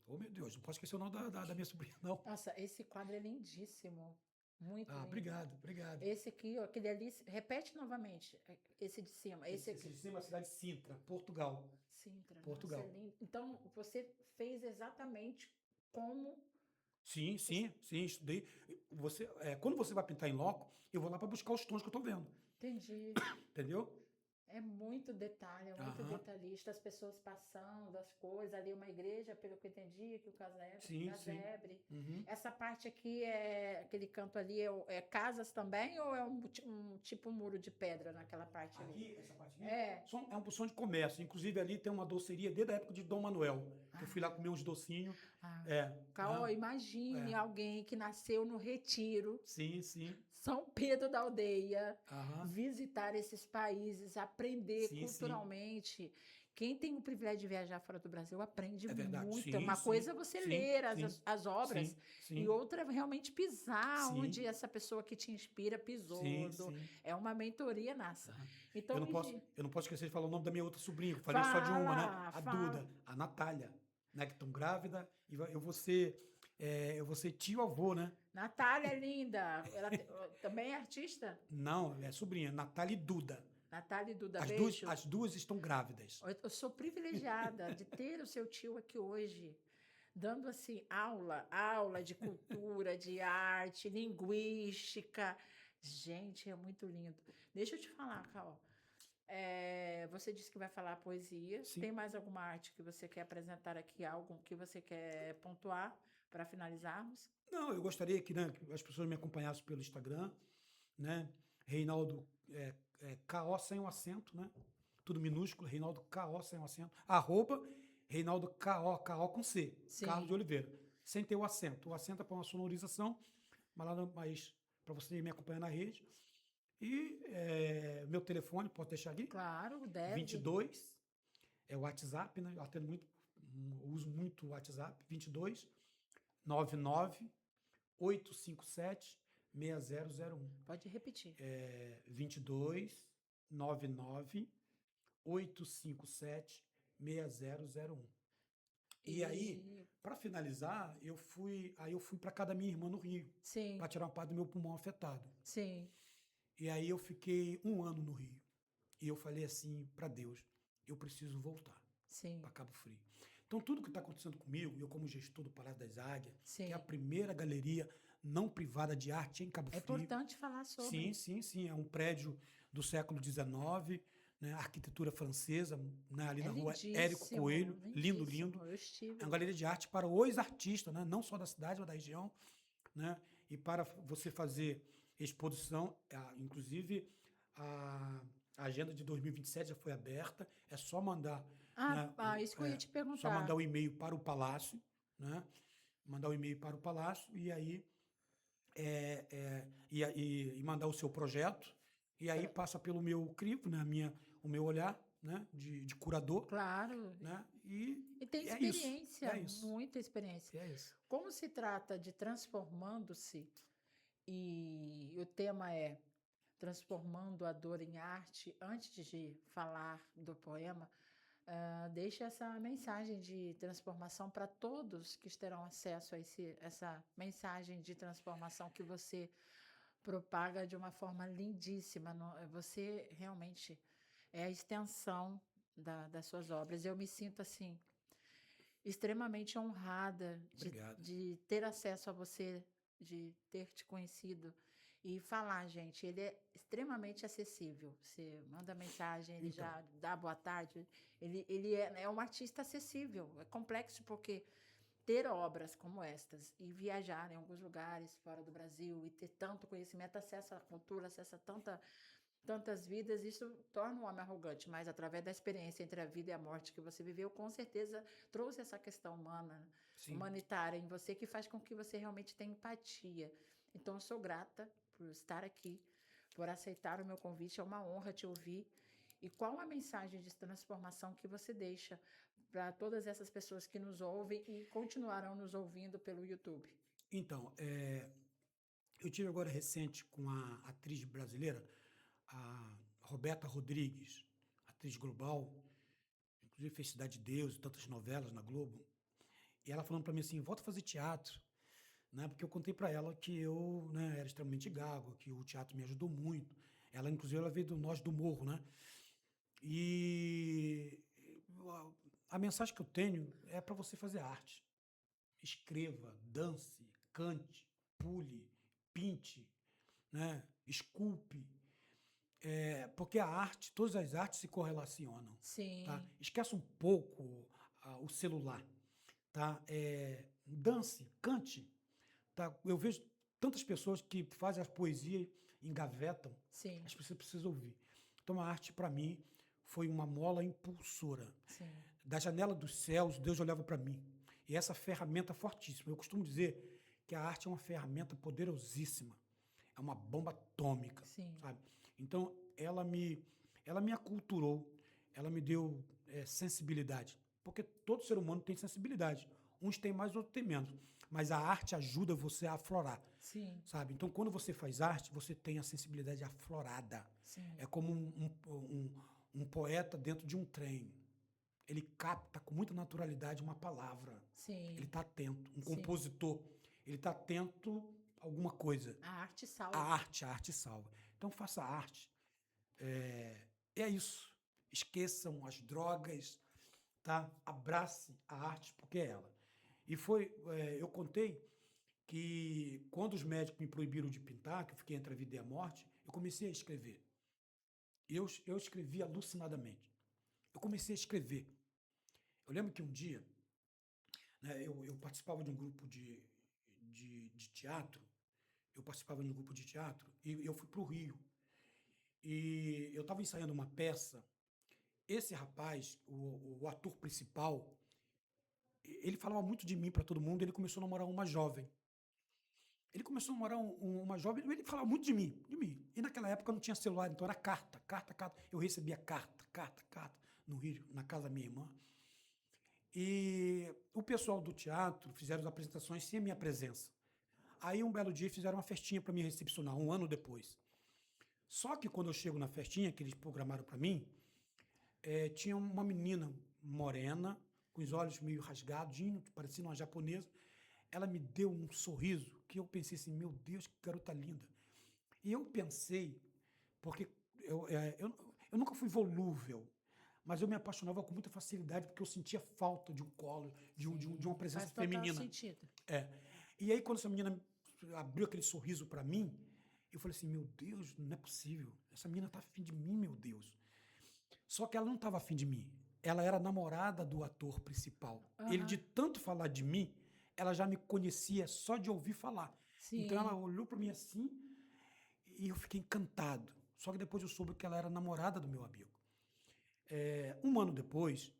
Oh, meu Deus, não posso esquecer o nome da minha sobrinha, não. Nossa, esse quadro é lindíssimo. Muito lindo. Obrigado. Esse aqui, ó, aquele ali, repete novamente, esse de cima. Esse aqui. de cima é a cidade de Sintra, Portugal. Sintra. Portugal. Nossa, é lindo. Então, você fez exatamente como... Sim, estudei. Quando você vai pintar em loco, eu vou lá para buscar os tons que eu estou vendo. Entendi. Entendeu? É muito detalhe, é muito Aham. detalhista, as pessoas passando, as coisas, ali uma igreja, pelo que eu entendi, aqui o Sim, sim. casebre. Uhum. Essa parte aqui, aquele canto ali, é casas também ou é um tipo um muro de pedra naquela parte ali? Aqui, essa parte aqui, É. é um porção de comércio. Inclusive, ali tem uma doceria desde a época de Dom Manuel, que eu fui lá comer uns docinhos. Ah, É, Caó, né? imagine É. alguém que nasceu no Retiro, Sim, sim. São Pedro da Aldeia, Aham. visitar esses países, aprender Sim, sim. culturalmente. Quem tem o privilégio de viajar fora do Brasil aprende É verdade. muito. Sim, Uma sim. coisa é você Sim, ler sim. as obras Sim, e sim. outra é realmente pisar Sim, onde essa pessoa que te inspira pisou. sim, sim. É uma mentoria nassa. Então, Eu não posso esquecer de falar o nome da minha outra sobrinha, que eu falei só de uma, né? fala, A fala. Duda, a Natália, né? Que estão grávida. E eu vou ser tio-avô, né? Natália, linda. Ela também é artista? Não, é sobrinha, Natália e Duda. Natália e Duda, beijo. As duas estão grávidas. Eu sou privilegiada de ter o seu tio aqui hoje, dando assim aula de cultura, de arte, linguística. Gente, é muito lindo. Deixa eu te falar, Carol. Você disse que vai falar poesia. Sim. Tem mais alguma arte que você quer apresentar aqui? Algo que você quer pontuar para finalizarmos? Não, eu gostaria que, né, que as pessoas me acompanhassem pelo Instagram, né? Reinaldo KO sem o acento, né? Tudo minúsculo, Reinaldo KO sem o acento. Arroba Reinaldo KO com C, Carlos de Sim. Oliveira. Sem ter o acento. O acento é para uma sonorização, mas para você me acompanhar na rede. E meu telefone, posso deixar aqui? Claro, deve. 22, é o WhatsApp, né? Eu atendo muito, uso muito o WhatsApp. 22 99 857 6001. Pode repetir. 22 99 857 6001. E aí, E para finalizar, eu fui para casa da minha irmã no Rio, para sim, tirar uma parte do meu pulmão afetado. sim, E aí eu fiquei um ano no Rio. E eu falei assim para Deus, eu preciso voltar sim, para Cabo Frio. Então, tudo que está acontecendo comigo, eu como gestor do Palácio das Águias, que é a sim. primeira galeria não privada de arte em Cabo É Frio. importante falar Sim, sobre. sim, sim. É um prédio do século XIX, né? Arquitetura francesa, né? Ali É na rua Érico lindíssimo, Coelho. Lindo, lindíssimo. lindo. Eu É uma estive. galeria de arte para os artistas, né? Não só da cidade, mas da região. Né? E para você fazer exposição, inclusive a agenda de 2027 já foi aberta, é só mandar, né, Isso que eu ia te só mandar perguntar. o e-mail para o Palácio, né? Mandar o e-mail para o Palácio e aí e mandar o seu projeto, e aí Pra- passa pelo meu crivo, né? O meu olhar, né? De curador, Claro. né? E tem E é isso, experiência, é isso, muita experiência. é isso. Como se trata de transformando-se, e o tema é transformando a dor em arte, antes de falar do poema, deixe essa mensagem de transformação para todos que terão acesso a essa mensagem de transformação que você propaga de uma forma lindíssima. Você realmente é a extensão das suas obras. Eu me sinto assim extremamente honrada Obrigado. de ter acesso a você, de ter te conhecido e falar, gente. Ele é extremamente acessível. Você manda mensagem, ele Então, já dá boa tarde. Ele é um artista acessível. É complexo porque ter obras como estas e viajar em alguns lugares fora do Brasil e ter tanto conhecimento, acesso à cultura, acesso a tantas vidas, isso torna o homem arrogante, mas através da experiência entre a vida e a morte que você viveu, com certeza trouxe essa questão humana, sim, humanitária em você, que faz com que você realmente tenha empatia. Então, eu sou grata por estar aqui, por aceitar o meu convite, é uma honra te ouvir. E qual a mensagem de transformação que você deixa para todas essas pessoas que nos ouvem e continuarão nos ouvindo pelo YouTube? então, eu tive agora recente com a atriz brasileira, a Roberta Rodrigues, atriz global, inclusive fez Cidade de Deus e tantas novelas na Globo, e ela falando para mim assim, volta a fazer teatro, né? Porque eu contei para ela que eu, né, era extremamente gago, que o teatro me ajudou muito. Ela, inclusive, ela veio do Nós do Morro, né? E a mensagem que eu tenho é para você fazer arte. Escreva, dance, cante, pule, pinte, né? Esculpe, porque a arte, todas as artes se correlacionam. Sim. Tá? Esquece um pouco o celular. Tá? Dance, cante. Tá? Eu vejo tantas pessoas que fazem a poesia e engavetam. Sim. As pessoas precisam ouvir. Então, a arte, para mim, foi uma mola impulsora. Sim. Da janela dos céus, Deus olhava para mim. E essa ferramenta fortíssima. Eu costumo dizer que a arte é uma ferramenta poderosíssima. É uma bomba atômica. Sim. Sabe? Então, ela me aculturou, ela me deu sensibilidade. Porque todo ser humano tem sensibilidade. Uns têm mais, outros têm menos. Mas a arte ajuda você a aflorar. Sim. Sabe? Então, quando você faz arte, você tem a sensibilidade aflorada. Sim. É como um poeta dentro de um trem. Ele capta com muita naturalidade uma palavra. Sim. Ele está atento. Um Sim. compositor, ele está atento a alguma coisa. A arte salva. A arte salva. Então, faça arte. É isso. Esqueçam as drogas, tá? Abrace a arte, porque é ela. E eu contei que quando os médicos me proibiram de pintar, que eu fiquei entre a vida e a morte, eu comecei a escrever. Eu escrevi alucinadamente. Eu comecei a escrever. Eu lembro que um dia, né, eu participava de um grupo de teatro, e eu fui para o Rio. E eu estava ensaiando uma peça. Esse rapaz, o ator principal, ele falava muito de mim para todo mundo. Ele começou a namorar uma jovem. Uma jovem, ele falava muito de mim. E naquela época não tinha celular, então era carta. Eu recebia carta no Rio, na casa da minha irmã. E o pessoal do teatro fizeram as apresentações sem a minha presença. Aí um belo dia fizeram uma festinha para me recepcionar, um ano depois. Só que quando eu chego na festinha que eles programaram para mim, tinha uma menina morena, com os olhos meio rasgadinhos, parecendo uma japonesa. Ela me deu um sorriso que eu pensei assim, meu Deus, que garota linda. E eu pensei, porque eu nunca fui volúvel, mas eu me apaixonava com muita facilidade porque eu sentia falta de um colo, de uma presença feminina. Faz total sentido. E aí, quando essa menina abriu aquele sorriso para mim, eu falei assim, meu Deus, não é possível. Essa menina tá afim de mim, meu Deus. Só que ela não estava afim de mim. Ela era namorada do ator principal. Uhum. Ele, de tanto falar de mim, ela já me conhecia só de ouvir falar. Sim. Então, ela olhou para mim assim e eu fiquei encantado. Só que depois eu soube que ela era namorada do meu amigo. Um ano depois,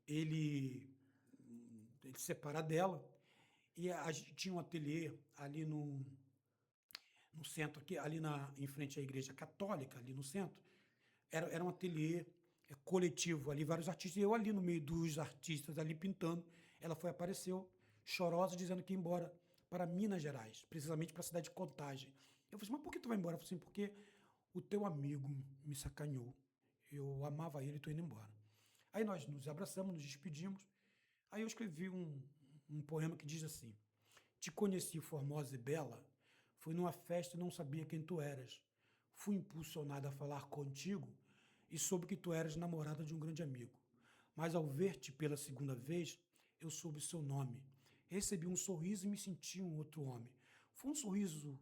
ele se separa dela e a gente tinha um ateliê ali no centro, aqui, ali em frente à igreja católica, ali no centro. Era um ateliê coletivo ali, vários artistas. Eu ali no meio dos artistas, ali pintando. Ela apareceu chorosa, dizendo que ia embora para Minas Gerais, precisamente para a cidade de Contagem. Eu falei assim, mas por que tu vai embora? Eu falei assim, porque o teu amigo me sacaneou. Eu amava ele e estou indo embora. Aí nós nos abraçamos, nos despedimos. Aí eu escrevi um poema que diz assim: te conheci formosa e bela, fui numa festa e não sabia quem tu eras. Fui impulsionada a falar contigo e soube que tu eras namorada de um grande amigo. Mas ao ver-te pela segunda vez, eu soube seu nome. Recebi um sorriso e me senti um outro homem. Foi um sorriso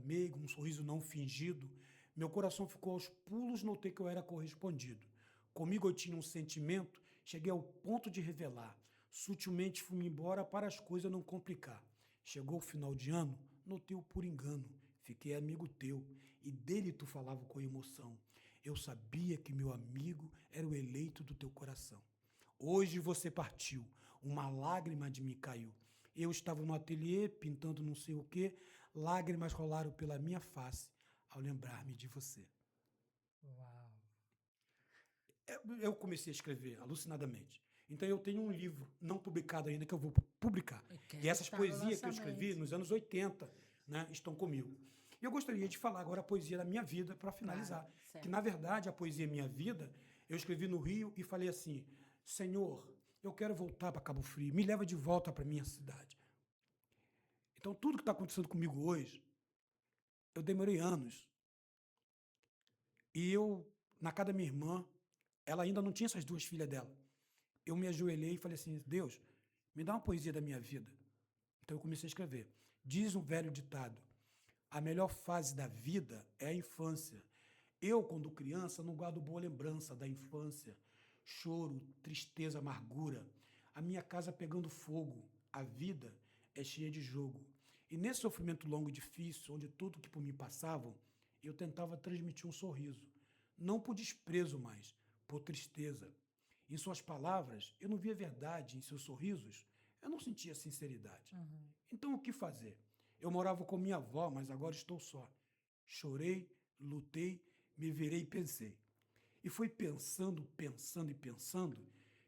meigo, um sorriso não fingido. Meu coração ficou aos pulos, notei que eu era correspondido. Comigo eu tinha um sentimento, cheguei ao ponto de revelar. Sutilmente fui-me embora para as coisas não complicar. Chegou o final de ano, notei-o por engano. Fiquei amigo teu, e dele tu falava com emoção. Eu sabia que meu amigo era o eleito do teu coração. Hoje você partiu, uma lágrima de mim caiu. Eu estava no ateliê, pintando não sei o quê, lágrimas rolaram pela minha face ao lembrar-me de você. Uau. Eu comecei a escrever alucinadamente. Então eu tenho um livro não publicado ainda que eu vou publicar. E essas poesias que eu escrevi nos anos 80, né, estão comigo. E eu gostaria de falar agora a poesia da minha vida para finalizar. Claro, que, na verdade, a poesia Minha Vida, eu escrevi no Rio e falei assim, Senhor, eu quero voltar para Cabo Frio, me leva de volta para minha cidade. Então, tudo que está acontecendo comigo hoje, eu demorei anos. E eu, na casa da minha irmã, ela ainda não tinha essas duas filhas dela. Eu me ajoelhei e falei assim, Deus, me dá uma poesia da minha vida. Então, eu comecei a escrever. Diz um velho ditado, a melhor fase da vida é a infância. Eu, quando criança, não guardo boa lembrança da infância. Choro, tristeza, amargura. A minha casa pegando fogo. A vida é cheia de jogo. E nesse sofrimento longo e difícil, onde tudo que por mim passavam, eu tentava transmitir um sorriso. Não por desprezo mais, por tristeza. Em suas palavras, eu não via verdade. Em seus sorrisos, eu não sentia sinceridade. Então, o que fazer? Eu morava com minha avó, mas agora estou só. Chorei, lutei, me virei e pensei. E foi pensando, pensando e pensando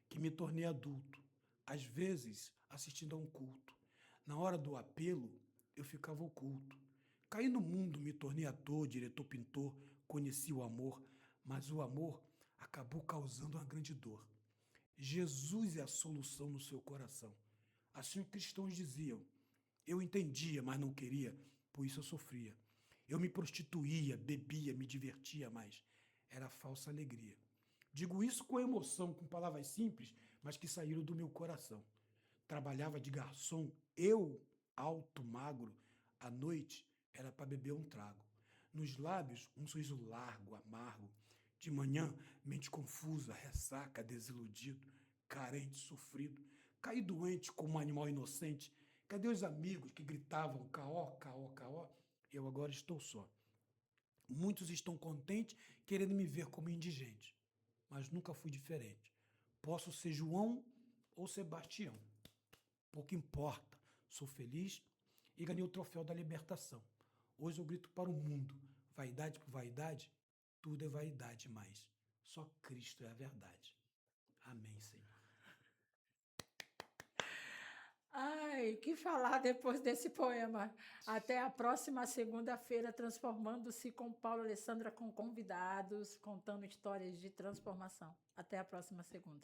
que me tornei adulto. Às vezes, assistindo a um culto. Na hora do apelo, eu ficava oculto. Caí no mundo, me tornei ator, diretor, pintor, conheci o amor, mas o amor acabou causando uma grande dor. Jesus é a solução no seu coração. Assim os cristãos diziam. Eu entendia, mas não queria, por isso eu sofria. Eu me prostituía, bebia, me divertia, mas era falsa alegria. Digo isso com emoção, com palavras simples, mas que saíram do meu coração. Trabalhava de garçom, eu, alto, magro, à noite era para beber um trago. Nos lábios, um sorriso largo, amargo. De manhã, mente confusa, ressaca, desiludido, carente, sofrido. Caí doente como um animal inocente. Cadê os amigos que gritavam caó, caó, caó? Eu agora estou só. Muitos estão contentes querendo me ver como indigente, mas nunca fui diferente. Posso ser João ou Sebastião. Pouco importa. Sou feliz e ganhei o troféu da libertação. Hoje eu grito para o mundo, vaidade por vaidade, tudo é vaidade, mas só Cristo é a verdade. Amém, Senhor. Ai, que falar depois desse poema. Até a próxima segunda-feira, transformando-se com Paulo Alessandra, com convidados, contando histórias de transformação. Até a próxima segunda.